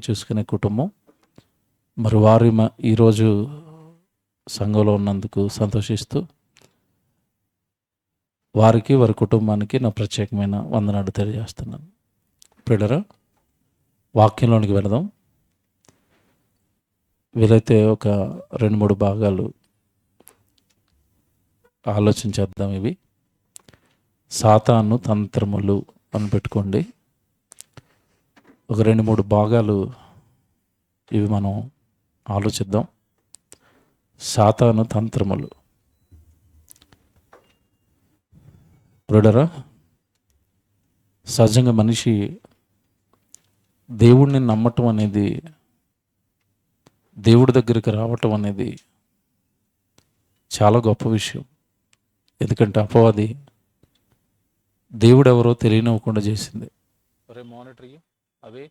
చూసుకునే కుటుంబం మరి వారి ఈరోజు సంఘంలో ఉన్నందుకు సంతోషిస్తూ వారికి వారి కుటుంబానికి నా ప్రత్యేకమైన వందనాలు తెలియజేస్తున్నాను. ప్రియులారా, వాక్యంలోనికి వెళదాం. వీలైతే ఒక 2-3 భాగాలు ఆలోచించేద్దాం. ఇవి సాతాను తంత్రములు అని పెట్టుకోండి. ఒక 2-3 భాగాలు ఇవి మనం ఆలోచిద్దాం. సాతాను తంత్రములు. ప్రియులారా, సహజంగా మనిషి దేవుడిని నమ్మటం అనేది, దేవుడి దగ్గరికి రావటం అనేది చాలా గొప్ప విషయం. ఎందుకంటే అపవాది దేవుడు ఎవరో తెలియనివ్వకుండా చేసింది. మానిటరీ అవే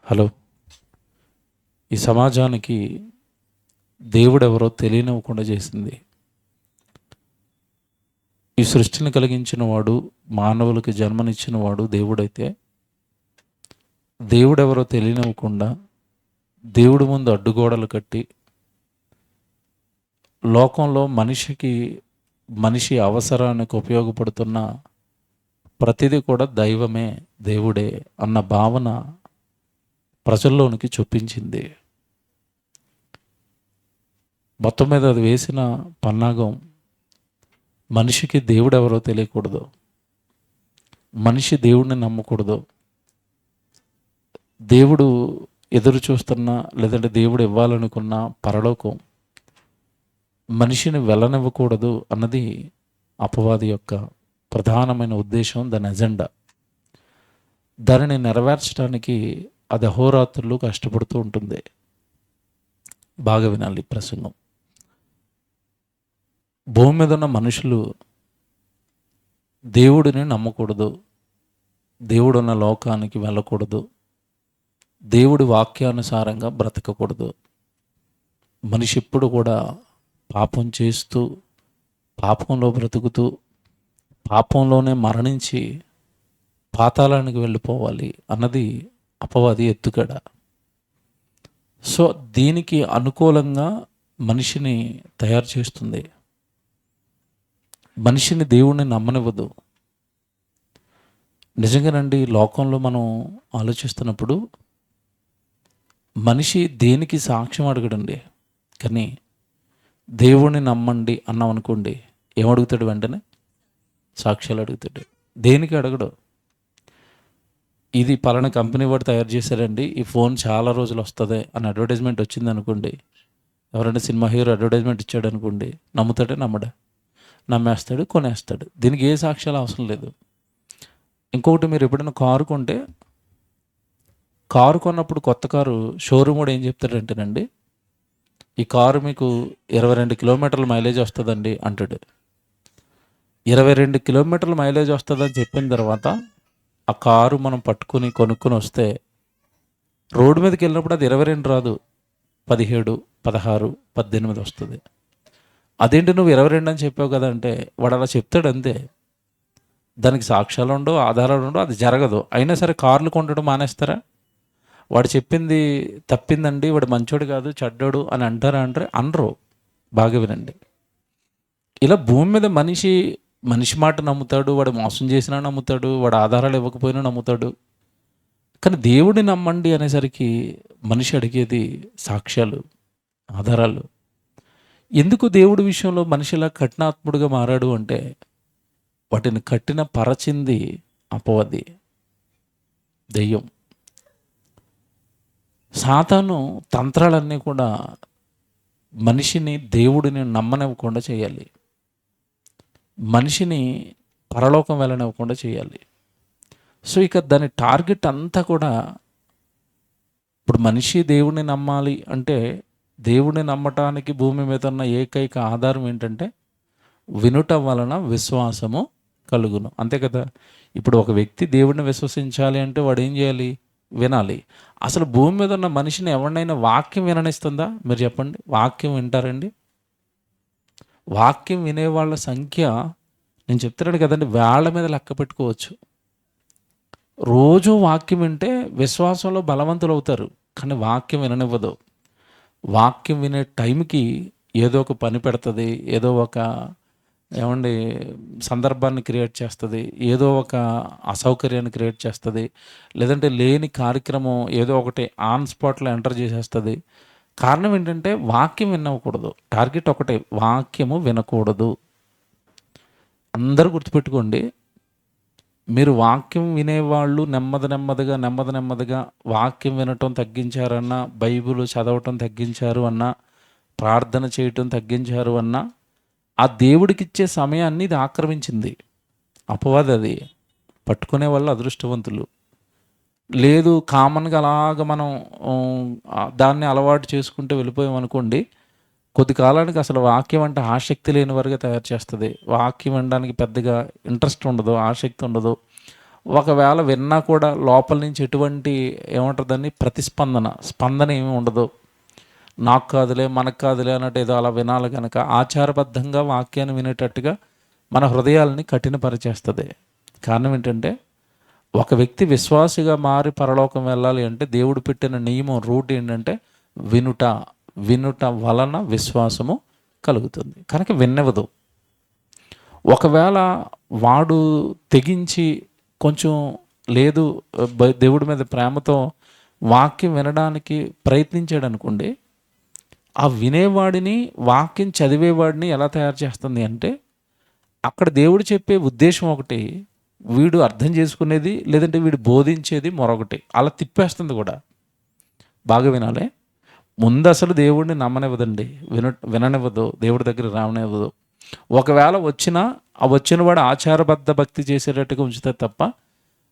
హలో, ఈ సమాజానికి దేవుడు ఎవరో తెలియనివ్వకుండా చేసింది. ఈ సృష్టిని కలిగించిన వాడు, మానవులకి జన్మనిచ్చిన వాడు దేవుడైతే, దేవుడెవరో తెలియనివ్వకుండా దేవుడి ముందు అడ్డుగోడలు కట్టి లోకంలో మనిషి అవసరానికి ఉపయోగపడుతున్న ప్రతిదీ కూడా దైవమే, దేవుడే అన్న భావన ప్రజల్లోనికి చొప్పించింది. మొత్తం మీద అది వేసిన పన్నాగం, మనిషికి దేవుడు ఎవరో తెలియకూడదు, మనిషి దేవుడిని నమ్మకూడదు, దేవుడు ఎదురు చూస్తున్నా లేదంటే దేవుడు ఇవ్వాలనుకున్న పరలోకం మనిషిని వెళ్ళనివ్వకూడదు అన్నది అపవాది యొక్క ప్రధానమైన ఉద్దేశం, దాని ఎజెండా. దానిని నెరవేర్చడానికి అది అహోరాత్రులు కష్టపడుతూ ఉంటుంది. బాగా వినాలి ప్రసంగం. భూమి మీద ఉన్న మనుషులు దేవుడిని నమ్మకూడదు, దేవుడున్న లోకానికి వెళ్ళకూడదు, దేవుడి వాక్యానుసారంగా బ్రతకకూడదు. మనిషి ఎప్పుడు కూడా పాపం చేస్తూ, పాపంలో బ్రతుకుతూ, పాపంలోనే మరణించి పాతాళానికి వెళ్ళిపోవాలి అన్నది అపవాది ఎత్తుగడ. సో దీనికి అనుకూలంగా మనిషిని తయారు చేస్తుంది. మనిషిని దేవుణ్ణి నమ్మనివ్వదు. నిజంగానండి, లోకంలో మనం ఆలోచిస్తున్నప్పుడు మనిషి దేనికి సాక్ష్యం అడగడండి. కానీ దేవుణ్ణి నమ్మండి అన్నాం అనుకోండి, ఏమడుగుతాడు? వెంటనే సాక్ష్యాలు అడుగుతాడు. దేనికి అడగడు. ఇది పలానా కంపెనీ వాడు తయారు చేశారండి, ఈ ఫోన్ చాలా రోజులు వస్తుంది అని అడ్వర్టైజ్మెంట్ వచ్చింది అనుకోండి, ఎవరైనా సినిమా హీరో అడ్వర్టైజ్మెంట్ ఇచ్చాడు అనుకోండి, నమ్ముతాడే? నమ్మడా? నమ్మేస్తాడు, కొనేస్తాడు. దీనికి ఏ సాక్ష్యాలు అవసరం లేదు. ఇంకొకటి, మీరు ఎప్పుడైనా కారు కొంటే, కారు కొన్నప్పుడు కొత్త కారు షోరూమ్ కూడా ఏం చెప్తాడంటేనండి, ఈ కారు మీకు 22 కిలోమీటర్ల మైలేజ్ వస్తుందండి అంటాడు. 22 కిలోమీటర్ల మైలేజ్ వస్తుందని చెప్పిన తర్వాత ఆ కారు మనం పట్టుకుని కొనుక్కొని వస్తే రోడ్డు మీదకి వెళ్ళినప్పుడు అది 22 రాదు, 17, 16, 18 వస్తుంది. అదేంటి నువ్వు 22 అని చెప్పావు కదా అంటే వాడు అలా చెప్తాడు అంతే. దానికి సాక్ష్యాలు ఉండవు, ఆధారాలు ఉండవు, అది జరగదు. అయినా సరే కార్లు కొనడం మానేస్తారా? వాడు చెప్పింది తప్పిందండి, వాడు మంచోడు కాదు చెడ్డోడు అని అంటారా అంటే అనరు. బాగా వినండి. ఇలా భూమి మీద మనిషి మాట నమ్ముతాడు, వాడు మోసం చేసినా నమ్ముతాడు, వాడు ఆధారాలు ఇవ్వకపోయినా నమ్ముతాడు. కానీ దేవుడిని నమ్మండి అనేసరికి మనిషి అడిగేది సాక్ష్యాలు, ఆధారాలు. ఎందుకు దేవుడి విషయంలో మనిషిలా కఠినాత్ముడుగా మారాడు అంటే, వాటిని కట్టిన పరచింది అపవాది, దెయ్యం. సాతాను తంత్రాలన్నీ కూడా మనిషిని దేవుడిని నమ్మనివ్వకుండా చేయాలి, మనిషిని పరలోకం వెళ్ళనివ్వకుండా చేయాలి. సో ఇక దాని టార్గెట్ అంతా కూడా, ఇప్పుడు మనిషి దేవుడిని నమ్మాలి అంటే, దేవుడిని నమ్మటానికి భూమి మీద ఉన్న ఏకైక ఆధారం ఏంటంటే, వినుట వలన విశ్వాసము కలుగును. అంతే కదా. ఇప్పుడు ఒక వ్యక్తి దేవుడిని విశ్వసించాలి అంటే వాడు ఏం చేయాలి? వినాలి. అసలు భూమి మీద ఉన్న మనిషిని ఎవరినైనా వాక్యం విననిస్తుందా? మీరు చెప్పండి. వాక్యం వింటారండి? వాక్యం వినేవాళ్ళ సంఖ్య నేను చెప్తున్నాను కదండి, వేళ్ల మీద లెక్క పెట్టుకోవచ్చు. రోజు వాక్యం వింటే విశ్వాసంలో బలవంతులు అవుతారు, కానీ వాక్యం విననివ్వదు. వాక్యం వినే టైంకి ఏదో ఒక పని పెడుతుంది, ఏదో ఒక ఏమండి సందర్భాన్ని క్రియేట్ చేస్తుంది, ఏదో ఒక అసౌకర్యాన్ని క్రియేట్ చేస్తుంది, లేదంటే లేని కార్యక్రమం ఏదో ఒకటి ఆన్ స్పాట్లో ఎంటర్ చేసేస్తుంది. కారణం ఏంటంటే వాక్యం వినకూడదు. టార్గెట్ ఒకటే, వాక్యము వినకూడదు. అందరూ గుర్తుపెట్టుకోండి, మీరు వాక్యం వినేవాళ్ళు నెమ్మదిగా వాక్యం వినటం తగ్గించారన్నా, బైబిల్ చదవటం తగ్గించారు అన్నా, ప్రార్థన చేయటం తగ్గించారు అన్నా, ఆ దేవుడికిచ్చే సమయాన్ని ఇది ఆక్రమించింది. అపవాది అది పట్టుకునే వాళ్ళు అదృష్టవంతులు. లేదు కామన్గా అలాగ మనం దాన్ని అలవాటు చేసుకుంటూ వెళ్ళిపోయాం అనుకోండి, కొద్ది కాలానికి అసలు వాక్యం అంటే ఆసక్తి లేని వారుగా తయారు చేస్తుంది. వాక్యం వినడానికి పెద్దగా ఇంట్రెస్ట్ ఉండదు, ఆసక్తి ఉండదు. ఒకవేళ విన్నా కూడా లోపల నుంచి ఎటువంటి ఏమంటారు దాన్ని స్పందన ఏమి ఉండదు. నాకు కాదులే, మనకు కాదులే అన్నట్టు ఏదో అలా వినాలి కనుక ఆచారబద్ధంగా వాక్యాన్ని వినేటట్టుగా మన హృదయాలని కఠినపరిచేస్తుంది. కారణం ఏంటంటే, ఒక వ్యక్తి విశ్వాసిగా మారి పరలోకం వెళ్ళాలి అంటే దేవుడు పెట్టిన నియమం, రూట్ ఏంటంటే వినుట వలన విశ్వాసము కలుగుతుంది. కనుక విన్నవదు. ఒకవేళ వాడు తెగించి కొంచెం లేదు దేవుడి మీద ప్రేమతో వాక్యం వినడానికి ప్రయత్నించాడు అనుకోండి, ఆ వినేవాడిని వాక్యం చదివేవాడిని ఎలా తయారు చేస్తుంది అంటే, అక్కడ దేవుడు చెప్పే ఉద్దేశం ఒకటి, వీడు అర్థం చేసుకునేది లేదంటే వీడు బోధించేది మరొకటి, అలా తిప్పేస్తుంది కూడా. బాగా వినాలి. ముందు అసలు దేవుడిని నమ్మనివ్వదండి, విననివ్వదు, దేవుడి దగ్గర రావనివ్వదు. ఒకవేళ ఆ వచ్చిన వాడు ఆచారబద్ధ భక్తి చేసేటట్టుగా ఉంచుతే తప్ప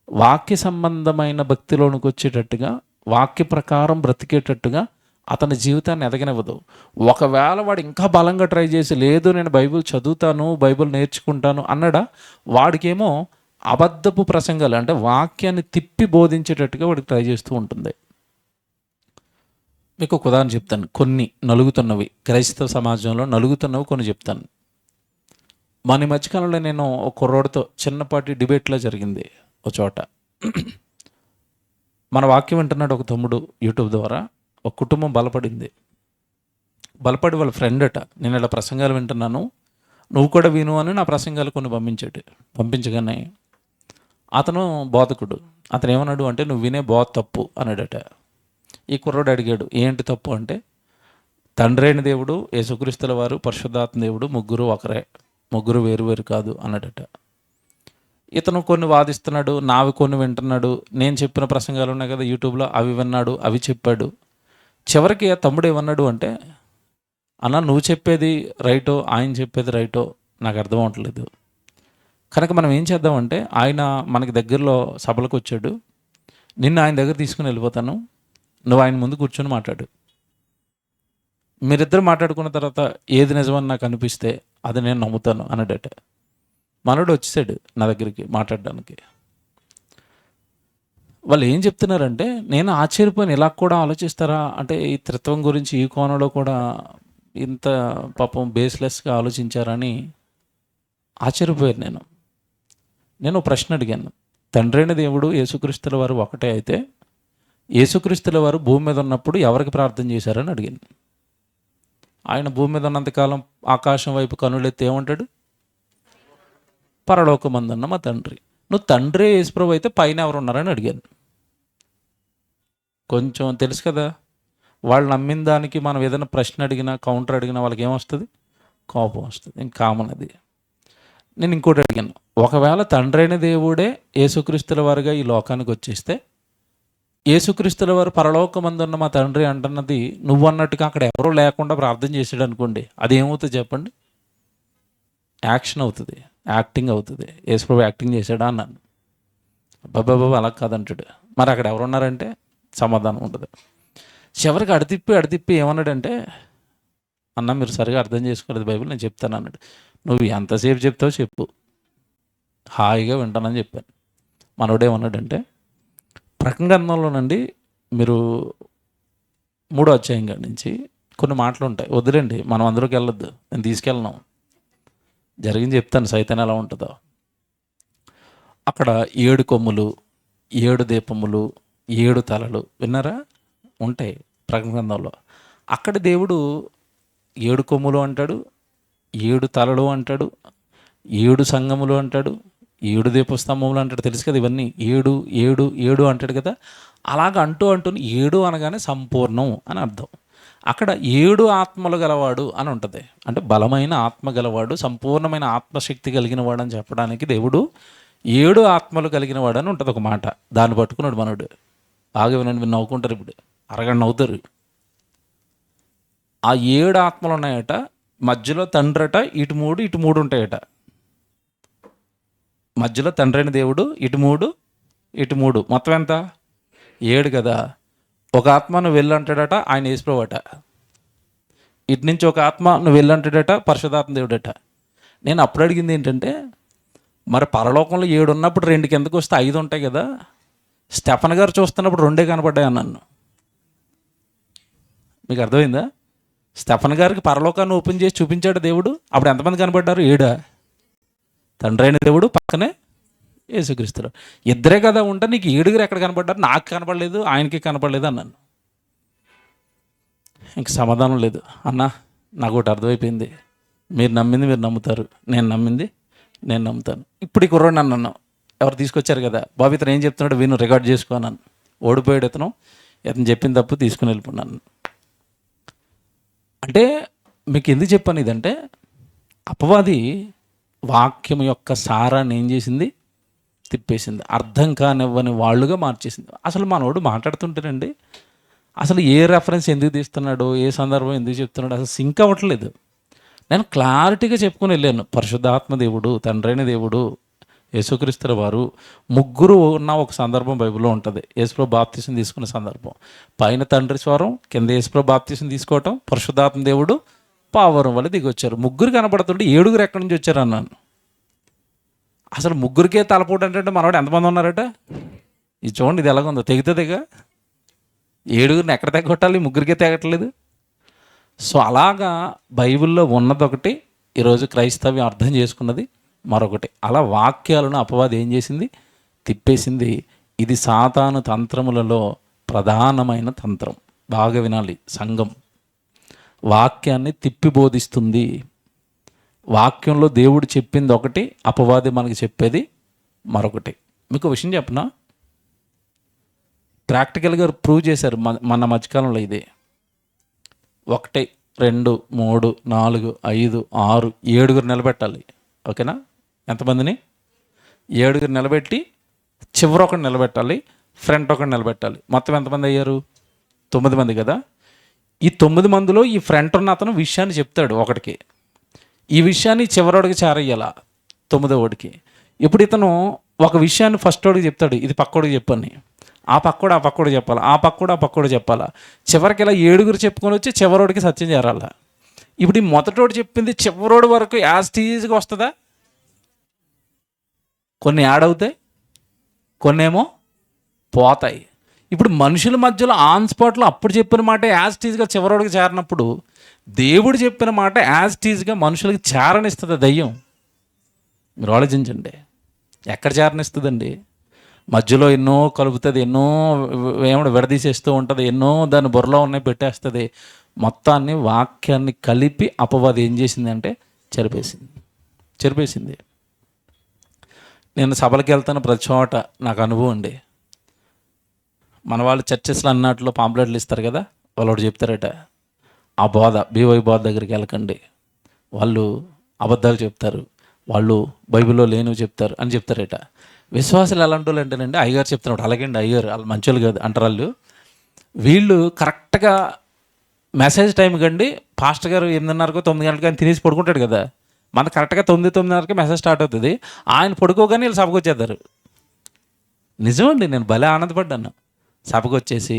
వాక్య సంబంధమైన భక్తిలోనికి వచ్చేటట్టుగా, వాక్య ప్రకారం బ్రతికేటట్టుగా అతని జీవితాన్ని ఎదగనివ్వదు. ఒకవేళ వాడు ఇంకా బలంగా ట్రై చేసి, లేదు నేను బైబిల్ చదువుతాను, బైబిల్ నేర్చుకుంటాను అన్నాడా, వాడికేమో అబద్ధపు ప్రసంగాలు అంటే వాక్యాన్ని తిప్పి బోధించేటట్టుగా వాడికి ట్రై చేస్తూ ఉంటుంది. మీకు ఒక ఉదాహరణ చెప్తాను. కొన్ని నలుగుతున్నవి, క్రైస్తవ సమాజంలో నలుగుతున్నవి కొన్ని చెప్తాను. మన మధ్యకాలంలో నేను ఒక కుర్రోడితో చిన్నపాటి డిబేట్లో జరిగింది ఒక చోట. మన వాక్యం వింటున్నాడు ఒక తమ్ముడు యూట్యూబ్ ద్వారా. ఒక కుటుంబం బలపడి వాళ్ళ ఫ్రెండ్ అట, నేను ఇలా ప్రసంగాలు వింటున్నాను, నువ్వు కూడా విను అని నా ప్రసంగాలు కొన్ని పంపించగానే అతను బోధకుడు. అతను ఏమన్నాడు అంటే, నువ్వు వినే బోధ తప్పు అన్నాడట. ఈ కుర్రోడు అడిగాడు, ఏంటి తప్పు అంటే, తండ్రి అయిన దేవుడు, యేసుక్రీస్తుల వారు, పరిశుద్ధాత్మ దేవుడు ముగ్గురు ఒకరే, ముగ్గురు వేరు కాదు అన్నాడట. ఇతను కొన్ని వాదిస్తున్నాడు, నావి కొన్ని వింటున్నాడు. నేను చెప్పిన ప్రసంగాలు ఉన్నాయి కదా యూట్యూబ్లో, అవి విన్నాడు, అవి చెప్పాడు. చివరికి ఆ తమ్ముడు ఏమన్నాడు అంటే, అన్న నువ్వు చెప్పేది రైటో ఆయన చెప్పేది రైటో నాకు అర్థం అవ్వట్లేదు, కనుక మనం ఏం చేద్దామంటే, ఆయన మనకి దగ్గరలో సభలకు వచ్చాడు, నిన్ను ఆయన దగ్గర తీసుకుని వెళ్ళిపోతాను, నువ్వు ఆయన ముందు కూర్చొని మాట్లాడు, మీరిద్దరు మాట్లాడుకున్న తర్వాత ఏది నిజమని నాకు అనిపిస్తే అది నేను నమ్ముతాను అన్నాడట. మనోడు వచ్చేసాడు నా దగ్గరికి మాట్లాడడానికి. వాళ్ళు ఏం చెప్తున్నారంటే, నేను ఆశ్చర్యపోయిన, ఇలా కూడా ఆలోచిస్తారా అంటే, ఈ త్రిత్వం గురించి ఈ కోణంలో కూడా ఇంత పాపం బేస్లెస్గా ఆలోచించారని ఆశ్చర్యపోయాను. నేను ప్రశ్న అడిగాను, తండ్రైన దేవుడు యేసుక్రీస్తుల వారు ఒకటే అయితే, యేసుక్రీస్తుల వారు భూమి మీద ఉన్నప్పుడు ఎవరికి ప్రార్థన చేశారని అడిగాను. ఆయన భూమి మీద ఉన్నంతకాలం ఆకాశం వైపు కనులెత్తి ఏమంటాడు, పరలోకమందున్న మా తండ్రి. నువ్వు తండ్రే యేసుప్రభు అయితే పైన ఎవరు ఉన్నారని అడిగాను. కొంచెం తెలుసు కదా, వాళ్ళు నమ్మిన దానికి మనం ఏదైనా ప్రశ్న అడిగినా, కౌంటర్ అడిగినా వాళ్ళకి ఏమొస్తుంది, కోపం వస్తుంది. ఇంక కామన్ అది. నేను ఇంకోటి అడిగాను, ఒకవేళ తండ్రైన దేవుడే యేసుక్రీస్తుల వారుగా ఈ లోకానికి వచ్చేస్తే, యేసుక్రీస్తుల వారు పరలోకమందున్న మా తండ్రి అంటున్నది నువ్వు అన్నట్టుగా అక్కడ ఎవరూ లేకుండా ప్రార్థన చేసాడు అనుకోండి, అది ఏమవుతుంది చెప్పండి, యాక్షన్ అవుతుంది, యాక్టింగ్ అవుతుంది. యేసుప్రభు యాక్టింగ్ చేశాడా అన్నాను. బాబా అలా కాదంటాడు. మరి అక్కడ ఎవరున్నారంటే సమాధానం ఉండదు. చివరికి అడితిప్పి ఏమన్నాడంటే, అన్న మీరు సరిగా అర్థం చేసుకోలేదు బైబిల్, నేను చెప్తాను అన్నాడు. నువ్వు ఎంతసేపు చెప్తావో చెప్పు, హాయిగా వింటానని చెప్పాను. మనోడేమన్నాడంటే, ప్రకటన గ్రంథంలోనండి మీరు 3వ అధ్యాయం కాడి నుంచి కొన్ని మాటలు ఉంటాయి, వద్దులేండి మనం అందరికి వెళ్ళొద్దు, నేను తీసుకెళ్ళను, జరిగింది చెప్తాను సైతం ఎలా ఉంటుందో. అక్కడ 7 కొమ్ములు, 7 దీపములు, 7 తలలు విన్నారా? ఉంటాయి ప్రకటన గ్రంథంలో. అక్కడ దేవుడు 7 కొమ్ములు అంటాడు, 7 తలలు అంటాడు, 7 సంఘములు అంటాడు, 7 దీపస్తంభములు అంటాడు. తెలుసు కదా ఇవన్నీ. 7 7 7 అంటాడు కదా. అలాగ అంటూనే 7 అనగానే సంపూర్ణం అని అర్థం. అక్కడ 7 ఆత్మలు గలవాడు అని ఉంటుంది. అంటే బలమైన ఆత్మ గలవాడు, సంపూర్ణమైన ఆత్మశక్తి కలిగిన వాడు అని చెప్పడానికి దేవుడు 7 ఆత్మలు కలిగిన వాడు అని ఉంటుంది ఒక మాట. దాన్ని పట్టుకున్నాడు మనోడు. బాగా వినండి, మీరు నవ్వుకుంటారు. ఇప్పుడు అరగంట నవ్వుతారు. ఆ 7 ఆత్మలు ఉన్నాయట, మధ్యలో తండ్రట, ఇటు 3 ఇటు 3 ఉంటాయట. మధ్యలో తండ్రి అయిన దేవుడు, ఇటు 3 ఇటు 3, మొత్తం ఎంత? 7 కదా. ఒక ఆత్మ నువ్వు వెళ్ళంటాడట, ఆయన యేసుప్రభు అట. ఇటు నుంచి ఒక ఆత్మ నువ్వు వెళ్ళంటాడట, పరిశుద్ధాత్మ దేవుడట. నేను అప్పుడు అడిగింది ఏంటంటే, మరి పరలోకంలో 7 ఉన్నప్పుడు 2 కిందకు వస్తే 5 ఉంటాయి కదా. స్టెఫన్ గారు చూస్తున్నప్పుడు 2 కనపడ్డాయి అన్నాను. మీకు అర్థమైందా? స్టెఫన్ గారికి పరలోకాన్ని ఓపెన్ చేసి చూపించాడు దేవుడు. అప్పుడు ఎంతమంది కనపడ్డారు? 7. తండ్రి అయిన దేవుడు, పక్కనే యేసుక్రీస్తుడు. ఇద్దరే కదా ఉంటే నీకు 7 ఎక్కడ కనపడ్డారు? నాకు కనపడలేదు, ఆయనకి కనపడలేదు అన్నాను. ఇంక సమాధానం లేదు. అన్న నాకు ఒకటి అర్థమైపోయింది. మీరు నమ్మింది మీరు నమ్ముతారు, నేను నమ్మింది నేను నమ్ముతాను. ఇప్పుడు ఈ కుర్రోడు అన్నాను, ఎవరు తీసుకొచ్చారు కదా, బాబు ఇతను ఏం చెప్తున్నాడు విను, రికార్డ్ చేసుకోన్నాను. ఓడిపోయాడు ఇతను చెప్పిన తప్పు తీసుకుని వెళ్ళిపోన్నాను. అంటే మీకు ఎందుకు చెప్పాను ఇదంటే, అపవాది వాక్యం యొక్క సారాన్ని ఏం చేసింది? తిప్పేసింది. అర్థం కానివ్వని వాళ్ళుగా మార్చేసింది. అసలు మనోడు మాట్లాడుతుంటేనండి, అసలు ఏ రెఫరెన్స్ ఎందుకు తీస్తున్నాడో, ఏ సందర్భం ఎందుకు చెప్తున్నాడో అసలు సింక్ అవ్వట్లేదు. నేను క్లారిటీగా చెప్పుకొని వెళ్ళాను. పరిశుద్ధాత్మ దేవుడు, తండ్రైన దేవుడు, యేసుక్రీస్తుల వారు, ముగ్గురు ఉన్న ఒక సందర్భం బైబిల్లో ఉంటుంది. యేసుప్రభు బాప్తీసం తీసుకున్న సందర్భం. పైన తండ్రి స్వరం, కింద యేసుప్రభు బాప్తీసం తీసుకోవటం, పరిశుద్ధాత్మ దేవుడు పావురం వల్ల దిగొచ్చారు. ముగ్గురు కనపడుతుంటే 7 ఎక్కడి నుంచి వచ్చారు అన్నాను. అసలు ముగ్గురికే తలపోటు అంటే మనవాడు ఎంతమంది ఉన్నారట? ఇది చూడండి, ఇది ఎలాగుందో, తెగుతుందిగా. 7 ఎక్కడ తెగొట్టాలి? ముగ్గురికే తెగట్లేదు. సో అలాగా బైబిల్లో ఉన్నదొకటి, ఈరోజు క్రైస్తవ్యం అర్థం చేసుకున్నది మరొకటి. అలా వాక్యాలను అపవాది ఏం చేసింది? తిప్పేసింది. ఇది సాతాను తంత్రములలో ప్రధానమైన తంత్రం. బాగా వినాలి. సంఘం వాక్యాన్ని తిప్పి బోధిస్తుంది. వాక్యంలో దేవుడు చెప్పింది ఒకటి, అపవాది మనకి చెప్పేది మరొకటి. మీకు విషయం చెప్పనా, ప్రాక్టికల్గా ప్రూవ్ చేశారు మన మధ్యకాలంలో. ఇదే 1 2 3 4 5 6 7 నిలబెట్టాలి. ఓకేనా? ఎంతమందిని? 7 నిలబెట్టి చివరి ఒకటి నిలబెట్టాలి, ఫ్రంట్ ఒకటి నిలబెట్టాలి. మొత్తం ఎంతమంది అయ్యారు? 9 మంది కదా. ఈ 9 మందిలో ఈ ఫ్రంట్ ఉన్న అతను విషయాన్ని చెప్తాడు ఒకటికి, ఈ విషయాన్ని చివరోడికి చేరయ్యాల 9వ. ఇప్పుడు ఇతను ఒక విషయాన్ని ఫస్ట్ వాడికి చెప్తాడు, ఇది పక్కోడికి చెప్పని. ఆ పక్కోడు చెప్పాలి, ఆ పక్కోడు చెప్పాలా. చివరికి ఇలా 7 చెప్పుకొని వచ్చి చివరోడికి సత్యం చేరాల. ఇప్పుడు ఈ మొదటోడు చెప్పింది చివరోడు వరకు యాజ్ టీజ్గా వస్తుందా? కొన్ని యాడ్ అవుతాయి, కొన్ని ఏమో పోతాయి. ఇప్పుడు మనుషుల మధ్యలో ఆన్ స్పాట్లో అప్పుడు చెప్పిన మాట యాజ్ టీజ్గా చివరోడికి చేరినప్పుడు, దేవుడు చెప్పిన మాట యాజ్ టీజ్గా మనుషులకి చేరనిస్తుంది దయ్యం. మీరు ఆలోచించండి, ఎక్కడ చేరనిస్తుందండి? మధ్యలో ఎన్నో కలుపుతుంది, ఎన్నో విడదీసేస్తూ ఉంటుంది, ఎన్నో దాని బుర్రలో ఉన్నాయి పెట్టేస్తుంది. మొత్తాన్ని వాక్యాన్ని కలిపి అపవాది ఏం చేసింది అంటే చెరిపేసింది. నేను సభలకు వెళ్తాను, ప్రతి చోట నాకు అనుభవం అండి. మన వాళ్ళు చర్చెస్లో అన్నట్లో పాంప్లెట్లు ఇస్తారు కదా, వాళ్ళు ఒకటి చెప్తారట, ఆ బోధ బీవై బోధ దగ్గరికి వెళ్ళకండి, వాళ్ళు అబద్ధాలు చెప్తారు, వాళ్ళు బైబిల్లో లేనివి చెప్తారు అని చెప్తారట. విశ్వాసాలు ఎలాంటి వాళ్ళు అంటేనండి, అయ్యగారు చెప్తున్నప్పుడు అలాగండి, అయ్యగారు వాళ్ళు మంచోళ్ళు కాదు అంటారు వాళ్ళు. వీళ్ళు కరెక్ట్గా మెసేజ్ టైం కండి, పాస్టర్ గారు 8:30 9 గంటలకు ఆయన తినేసి పడుకుంటాడు కదా, మన కరెక్ట్గా 9:30కి మెసేజ్ స్టార్ట్ అవుతుంది. ఆయన పడుకోగానే వీళ్ళు సభకు వచ్చేస్తారు. నిజమండి, నేను భలే ఆనందపడ్డాను. సభకు వచ్చేసి,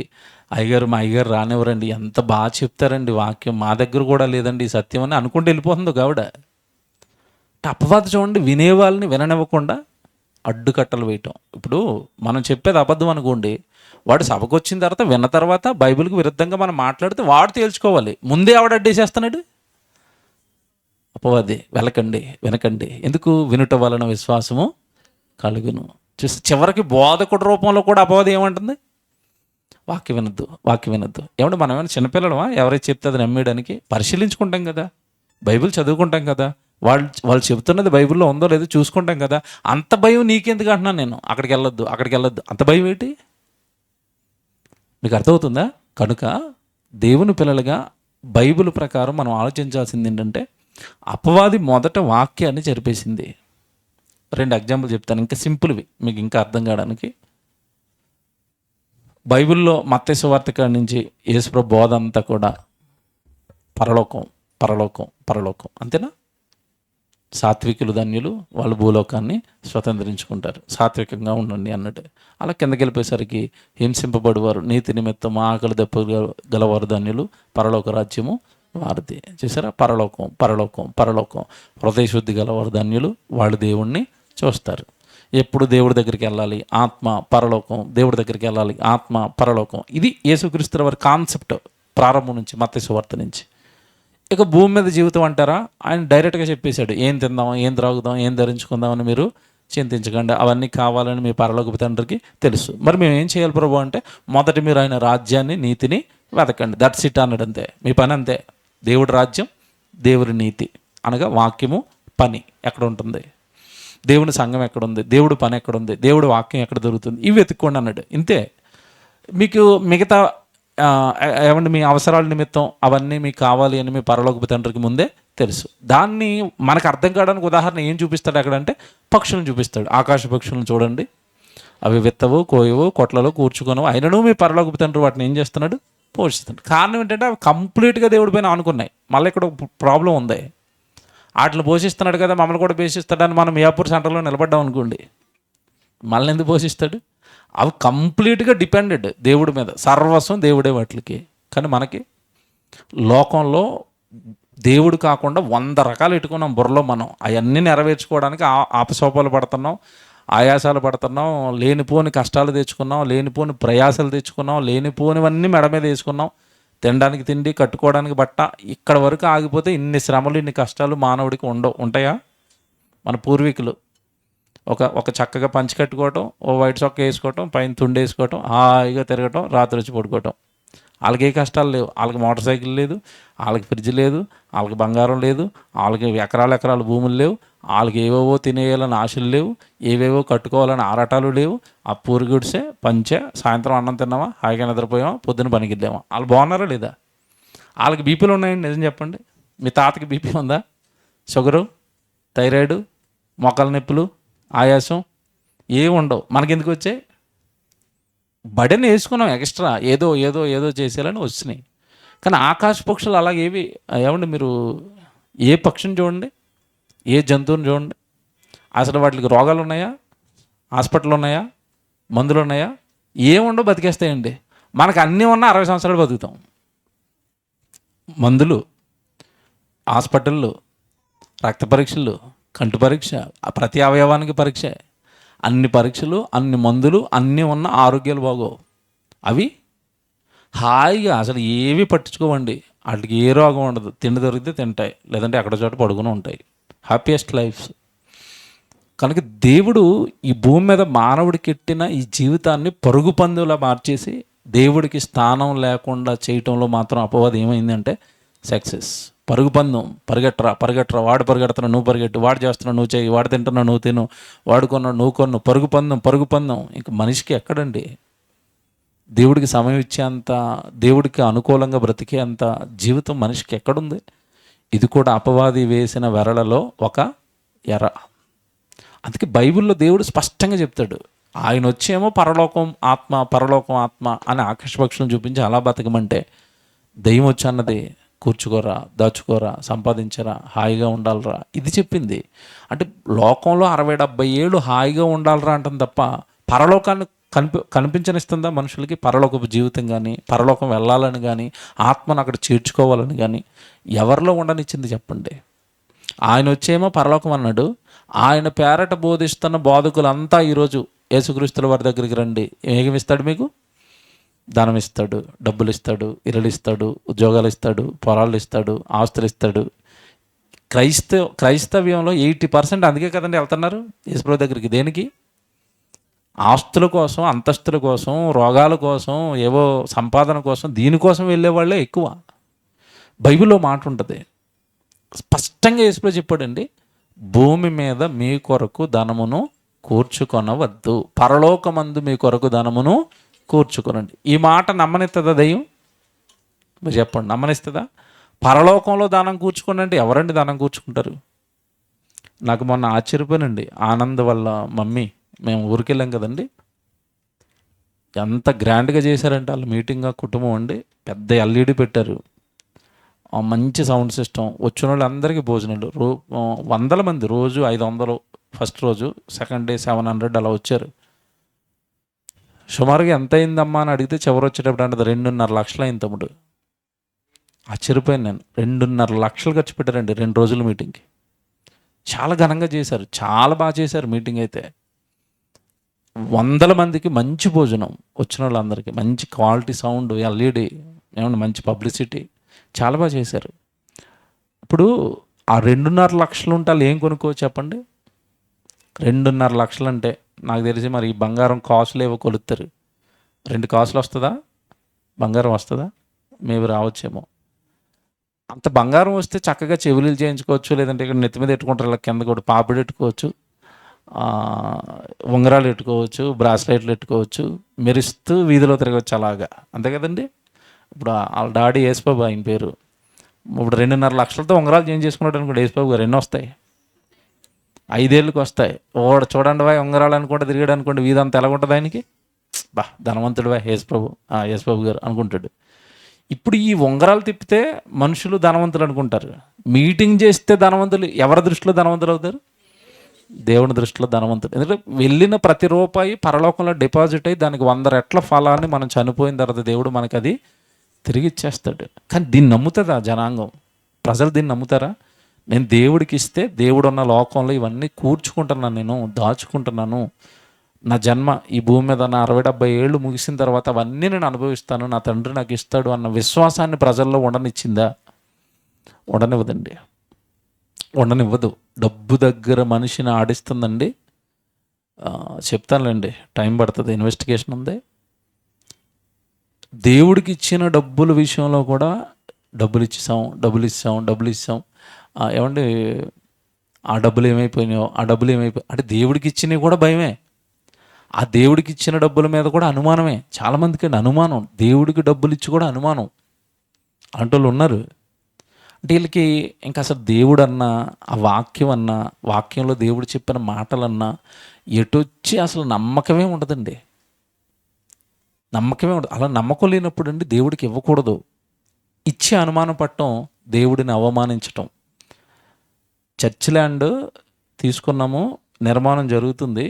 అయ్యగారు మా అయ్యగారు రానివ్వరండి, ఎంత బాగా చెప్తారండి వాక్యం, మా దగ్గర కూడా లేదండి ఈ సత్యం అని అనుకుంటూ వెళ్ళిపోతుంది గావిడ. అపవాది చూడండి, వినేవాళ్ళని విననివ్వకుండా అడ్డుకట్టలు వేయటం. ఇప్పుడు మనం చెప్పేది అబద్ధం అనుకోండి, వాడు సభకు వచ్చిన తర్వాత విన్న తర్వాత బైబిల్కి విరుద్ధంగా మనం మాట్లాడితే వాడు తేల్చుకోవాలి. ముందే ఆవిడ అడ్డేసేస్తున్నాడు అపవాది. వినకండి, ఎందుకు? వినుట వలన విశ్వాసము కలుగును. చూసి చివరికి బోధకుడి రూపంలో కూడా అపవాది ఏమంటుంది? వాక్యం వినొద్దు, వాక్యం వినొద్దు. ఏమంటే మనం ఏమైనా చిన్నపిల్లలమా? ఎవరైతే చెప్తే అది నమ్మేయడానికి? పరిశీలించుకుంటాం కదా, బైబిల్ చదువుకుంటాం కదా, వాళ్ళు చెబుతున్నది బైబిల్లో ఉందో లేదో చూసుకుంటాం కదా. అంత భయం నీకెందుకు అంటున్నాను నేను? అక్కడికి వెళ్ళొద్దు, అక్కడికి వెళ్ళొద్దు, అంత భయం ఏంటి? మీకు అర్థమవుతుందా? కనుక దేవుని పిల్లలుగా బైబిల్ ప్రకారం మనం ఆలోచించాల్సింది ఏంటంటే, అపవాది మొదట వాక్యాన్ని చెరిపేసింది. 2 ఎగ్జాంపుల్ చెప్తాను, ఇంకా సింపుల్వి మీకు ఇంకా అర్థం కావడానికి. బైబిల్లో మత్తయి సువార్త కాడి నుంచి యేసుప్రభు బోధ అంతా కూడా పరలోకం, పరలోకం, పరలోకం, అంతేనా? సాత్వికులు ధన్యులు, వాళ్ళు భూలోకాన్ని స్వతంత్రించుకుంటారు, సాత్వికంగా ఉండండి అన్నట్టు. అలా కిందకి వెళ్ళిపోయేసరికి హింసింపబడివారు, నీతి నిమిత్తం ఆకలి దెబ్బ గలవారు ధన్యులు, పరలోక రాజ్యము వారిది. చూసారా? పరలోకం, పరలోకం, పరలోకం. హృదయ శుద్ధి గలవారు ధన్యులు, వాళ్ళు దేవుణ్ణి చూస్తారు. ఎప్పుడు దేవుడి దగ్గరికి వెళ్ళాలి, ఆత్మ, పరలోకం, దేవుడి దగ్గరికి వెళ్ళాలి, ఆత్మ, పరలోకం. ఇది యేసుక్రీస్తు వారి కాన్సెప్ట్ ప్రారంభం నుంచి, మత్తయి సువార్త నుంచి. ఇక భూమి మీద జీవితం అంటారా? ఆయన డైరెక్ట్గా చెప్పేశాడు, ఏం తిందాం, ఏం త్రాగుదాం, ఏం ధరించుకుందామని మీరు చింతించకండి, అవన్నీ కావాలని మీ పరలోకపు తండ్రికి తెలుసు. మరి మేము ఏం చేయాలి ప్రభు అంటే, మొదట మీరు ఆయన రాజ్యాన్ని, నీతిని వెతకండి. దట్స్ ఇట్ అన్నాడు. అంతే, మీ పని అంతే. దేవుడి రాజ్యం, దేవుడి నీతి అనగా వాక్యము, పని ఎక్కడ ఉంటుంది, దేవుని సంఘం ఎక్కడుంది, దేవుడి పని ఎక్కడుంది, దేవుడి వాక్యం ఎక్కడ దొరుకుతుంది, ఇవి వెతుక్కోండి అన్నాడు. ఇంతే. మీకు మిగతా ఏమంటే మీ అవసరాల నిమిత్తం అవన్నీ మీకు కావాలి అని మీ పరలోకపు తండ్రికి ముందే తెలుసు. దాన్ని మనకు అర్థం కావడానికి ఉదాహరణ ఏం చూపిస్తాడు అక్కడంటే, పక్షులను చూపిస్తాడు. ఆకాశ పక్షులను చూడండి, అవి విత్తవు, కోయవు, కొట్లలో కూర్చుకొనవు, అయినను మీ పరలోకపు తండ్రి వాటిని ఏం చేస్తున్నాడు? పోషిస్తున్నాడు. కారణం ఏంటంటే అవి కంప్లీట్గా దేవుడి పైన ఆనుకున్నాయి. మళ్ళీ ఇక్కడ ప్రాబ్లం ఉంది. వాటిని పోషిస్తున్నాడు కదా, మమ్మల్ని కూడా పోషిస్తాడని మనం మియాపూర్ సెంటర్లో నిలబడ్డాం అనుకోండి, మళ్ళీ ఎందుకు పోషిస్తాడు? అవి కంప్లీట్గా డిపెండెడ్ దేవుడి మీద, సర్వస్వం దేవుడే వాటికి. కానీ మనకి లోకంలో దేవుడు కాకుండా 100 రకాలు పెట్టుకున్నాం బుర్రలో. మనం అవన్నీ నెరవేర్చుకోవడానికి ఆపసోపాలు పడుతున్నాం, ఆయాసాలు పడుతున్నాం, లేనిపోని కష్టాలు తెచ్చుకున్నాం, లేనిపోని ప్రయాసాలు తెచ్చుకున్నాం, లేనిపోనివన్నీ మెడ మీద వేసుకున్నాం. తినడానికి తిండి, కట్టుకోవడానికి బట్ట, ఇక్కడ వరకు ఆగిపోతే ఇన్ని శ్రమలు, ఇన్ని కష్టాలు మానవుడికి ఉంటాయా? మన పూర్వీకులు ఒక చక్కగా పంచి కట్టుకోవటం, ఓ వైట్ చొక్క వేసుకోవటం, పైన తుండి వేసుకోవటం, హాయిగా తిరగటం, రాత్రి వచ్చి పడుకోవటం. వాళ్ళకి ఏ కష్టాలు లేవు. వాళ్ళకి మోటార్ సైకిల్ లేదు, వాళ్ళకి ఫ్రిడ్జ్ లేదు, వాళ్ళకి బంగారం లేదు, వాళ్ళకి ఎకరాల భూములు లేవు, వాళ్ళకి ఏవేవో తినేయాలని ఆశలు లేవు, ఏవేవో కట్టుకోవాలని ఆరాటాలు లేవు. ఆ పూరి గుడిసే, పంచే, సాయంత్రం అన్నం తిన్నామా, హాయిగా నిద్రపోయామా, పొద్దున్న పనికి వెళ్ళామా. వాళ్ళు బాగున్నారా లేదా? వాళ్ళకి బీపీలు ఉన్నాయండి, నిజం చెప్పండి. మీ తాతకి బీపీ ఉందా? షుగరు, థైరాయిడ్, మొక్కల నొప్పులు, ఆయాసం ఏమి ఉండవు. మనకెందుకు వచ్చాయి? బడని వేసుకున్నాం ఎక్స్ట్రా, ఏదో ఏదో ఏదో చేసేయాలని వచ్చినాయి. కానీ ఆకాశ పక్షులు అలాగేవి. ఏమండి, మీరు ఏ పక్షిని చూడండి, ఏ జంతువుని చూడండి, అసలు వాటికి రోగాలు ఉన్నాయా, హాస్పిటల్ ఉన్నాయా, మందులు ఉన్నాయా? ఏముండవు, బతికేస్తాయండి. మనకు అన్నీ ఉన్నా 60 సంవత్సరాలు బతుకుతాం. మందులు, హాస్పిటళ్ళు, రక్త పరీక్షలు, కంటి పరీక్ష, ప్రతి అవయవానికి పరీక్ష, అన్ని పరీక్షలు, అన్ని మందులు, అన్నీ ఉన్న ఆరోగ్యాలు బాగోవు. అవి హాయిగా అసలు ఏవి పట్టించుకోవండి. వాటికి ఏ రోగం ఉండదు. తిండి దొరికితే తింటాయి, లేదంటే ఎక్కడ చోట పడుకుని ఉంటాయి. Happiest lifes. కనుక దేవుడు ఈ భూమి మీద మానవుడికి ఎట్టిన ఈ జీవితాన్ని పరుగు పందులా మార్చేసి దేవుడికి స్థానం లేకుండా చేయటంలో మాత్రం అపవాదం ఏమైందంటే సక్సెస్. పరుగు పందెం, పరిగెట్టరా, వాడు పరిగెడుతున్నా నువ్వు పరిగెట్టు, వాడు చేస్తున్నా నువ్వు చేయి, వాడు తింటున్నా నువ్వు తిను, వాడు కొన్నాడు నువ్వు కొన్ను, పరుగు పందెం. ఇంక మనిషికి ఎక్కడండి దేవుడికి సమయం ఇచ్చేంత, దేవుడికి అనుకూలంగా బ్రతికే అంత జీవితం మనిషికి ఎక్కడుంది? ఇది కూడా అపవాది వేసిన వెరలలో ఒక ఎర. అందుకే బైబిల్లో దేవుడు స్పష్టంగా చెప్తాడు, ఆయన వచ్చేమో పరలోకం ఆత్మ, పరలోకం ఆత్మ అని ఆకాశపక్షులను చూపించి అలా బతకమంటే, దెయ్యం వచ్చి అన్నది కూర్చుకోరా, దాచుకోరా, సంపాదించరా, హాయిగా ఉండాలరా, ఇది చెప్పింది. అంటే లోకంలో 60-70 ఏళ్ళు హాయిగా ఉండాలరా అంటుంది తప్ప పరలోకాన్ని కనిపించనిస్తుందా మనుషులకి? పరలోకపు జీవితం కానీ, పరలోకం వెళ్ళాలని కానీ, ఆత్మను అక్కడ చేర్చుకోవాలని కానీ ఎవరిలో ఉండనిచ్చింది చెప్పండి? ఆయన వచ్చేమో పరలోకం అన్నాడు. ఆయన పేరట బోధిస్తున్న బోధకులంతా ఈరోజు యేసుక్రీస్తుల వారి దగ్గరికి రండి, ఏమిస్తాడు మీకు? ధనం ఇస్తాడు, డబ్బులు ఇస్తాడు, ఇల్లులు ఇస్తాడు, ఉద్యోగాలు ఇస్తాడు, పొలాలు ఇస్తాడు, ఆస్తులు ఇస్తాడు. క్రైస్తవ్యంలో 80% అందుకే కదండి వెళ్తున్నారు యేసుప్రభు దగ్గరికి. దేనికి? ఆస్తుల కోసం, అంతస్తుల కోసం, రోగాల కోసం, ఏవో సంపాదన కోసం, దీనికోసం వెళ్ళే వాళ్ళే ఎక్కువ. బైబిల్లో మాట ఉంటుంది, స్పష్టంగా యేసుప్రభు చెప్పాడండి, భూమి మీద మీ కొరకు ధనమును కూర్చుకొనవద్దు, పరలోకమందు మీ కొరకు ధనమును కూర్చుకొనండి. ఈ మాట నమ్మనిస్తుందా దెయ్యం? మీరు చెప్పండి, నమ్మనిస్తుందా? పరలోకంలో దానం కూర్చుకోండి అంటే ఎవరండి దానం కూర్చుకుంటారు? నాకు మొన్న ఆశ్చర్యపోయానండి, ఆనంద్ వల్ల మమ్మీ, మేము ఊరికి వెళ్ళాం కదండి, ఎంత గ్రాండ్గా చేశారంటే వాళ్ళు మీటింగ్, కుటుంబం అండి, పెద్ద ఎల్ఈడి పెట్టారు, మంచి సౌండ్ సిస్టమ్, వచ్చిన వాళ్ళందరికీ భోజనాలు, వందల మంది, రోజు 500, ఫస్ట్ రోజు, సెకండ్ డే 700 అలా వచ్చారు. సుమారుగా ఎంత అయిందమ్మా అని అడిగితే చివరి వచ్చేటప్పుడు అంటే 2.5 లక్షలు అయింది తమ్ముడు. ఆశ్చర్యపోయాను నేను, 2.5 లక్షలు ఖర్చు పెట్టారండి 2 రోజుల మీటింగ్కి. చాలా ఘనంగా చేశారు, చాలా బాగా చేశారు మీటింగ్ అయితే. వందల మందికి మంచి భోజనం, వచ్చిన వాళ్ళందరికీ మంచి క్వాలిటీ సౌండ్, ఎల్ఈడి, ఏమన్నా మంచి పబ్లిసిటీ, చాలా బాగా చేశారు. ఇప్పుడు ఆ 2.5 లక్షలు ఉంటే వాళ్ళు ఏం కొనుక్కోవచ్చు చెప్పండి? 2.5 లక్షలు అంటే నాకు తెలిసి మరి ఈ బంగారం కాసులు ఏవో కొలుస్తారు, 2 కాసులు వస్తుందా? బంగారం వస్తుందా? మేబీ రావచ్చేమో. అంత బంగారం వస్తే చక్కగా చెవులు చేయించుకోవచ్చు, లేదంటే ఇక్కడ నెత్తి మీద పెట్టుకుంటారు, ఇలా కింద కూడా పాపిడి పెట్టుకోవచ్చు, ఉంగరాలు పెట్టుకోవచ్చు, బ్రాస్లైట్లు పెట్టుకోవచ్చు, మెరుస్తూ వీధిలో తిరగవచ్చు అలాగా, అంతే కదండి. ఇప్పుడు వాళ్ళ డాడీ యేసుబాబు, ఆయన పేరు, ఇప్పుడు 2.5 లక్షలతో ఉంగరాలు చేంజ్ చేసుకున్నాడు అనుకోండి యేసుబాబు గారు, ఎన్ని వస్తాయి? 5 ఏళ్ళకి వస్తాయి. ఓడ చూడండి వాయ్ ఉంగరాలు అనుకుంటే తిరిగాడు అనుకోండి, వీధంతా ఎలాగుంటుంది ఆయనకి, బా ధనవంతుడు వాయ్ యేసుబాబు గారు అనుకుంటాడు. ఇప్పుడు ఈ ఉంగరాలు తిప్పితే మనుషులు ధనవంతులు అనుకుంటారు, మీటింగ్ చేస్తే ధనవంతులు, ఎవరి దృష్టిలో ధనవంతులు అవుతారు? దేవుని దృష్టిలో ధనవంతుడు. ఎందుకంటే వెళ్ళిన ప్రతి రూపాయి పరలోకంలో డిపాజిట్ అయ్యి దానికి 100 రెట్ల ఫలాన్ని మనం చనిపోయిన తర్వాత దేవుడు మనకు అది తిరిగి ఇచ్చేస్తాడు. కానీ దీన్ని నమ్ముతుందా జనాంగం? ప్రజలు దీన్ని నమ్ముతారా? నేను దేవుడికి ఇస్తే దేవుడు ఉన్న లోకంలో ఇవన్నీ కూర్చుకుంటున్నాను, నేను దాచుకుంటున్నాను, నా జన్మ ఈ భూమి మీద నా 60-70 ఏళ్ళు ముగిసిన తర్వాత అవన్నీ నేను అనుభవిస్తాను, నా తండ్రి నాకు ఇస్తాడు అన్న విశ్వాసాన్ని ప్రజల్లో ఉండనిచ్చిందా? ఉండనివ్వదండి, ఉండనివ్వదు. డబ్బు దగ్గర మనిషిని ఆడిస్తుందండి. చెప్తానులేండి, టైం పడుతుంది, ఇన్వెస్టిగేషన్ ఉంది. దేవుడికి ఇచ్చిన డబ్బుల విషయంలో కూడా డబ్బులు ఇచ్చాం ఏమండి, ఆ డబ్బులు ఏమైపోయినాయో, అంటే దేవుడికి ఇచ్చినవి కూడా భయమే, ఆ దేవుడికి ఇచ్చిన డబ్బుల మీద కూడా అనుమానమే. చాలామందికి అనుమానం, దేవుడికి డబ్బులు ఇచ్చి కూడా అనుమానం అంటే వాళ్ళు ఉన్నారు. అంటే వీళ్ళకి ఇంకా అసలు దేవుడు అన్నా, ఆ వాక్యం అన్నా, వాక్యంలో దేవుడు చెప్పిన మాటలన్నా ఎటొచ్చి అసలు నమ్మకమే ఉండదండి, నమ్మకమే ఉండదు. అలా నమ్మకం లేనప్పుడు అండి దేవుడికి ఇవ్వకూడదు. ఇచ్చే అనుమానం పట్టడం దేవుడిని అవమానించటం. చర్చ్ ల్యాండ్ తీసుకున్నాము, నిర్మాణం జరుగుతుంది.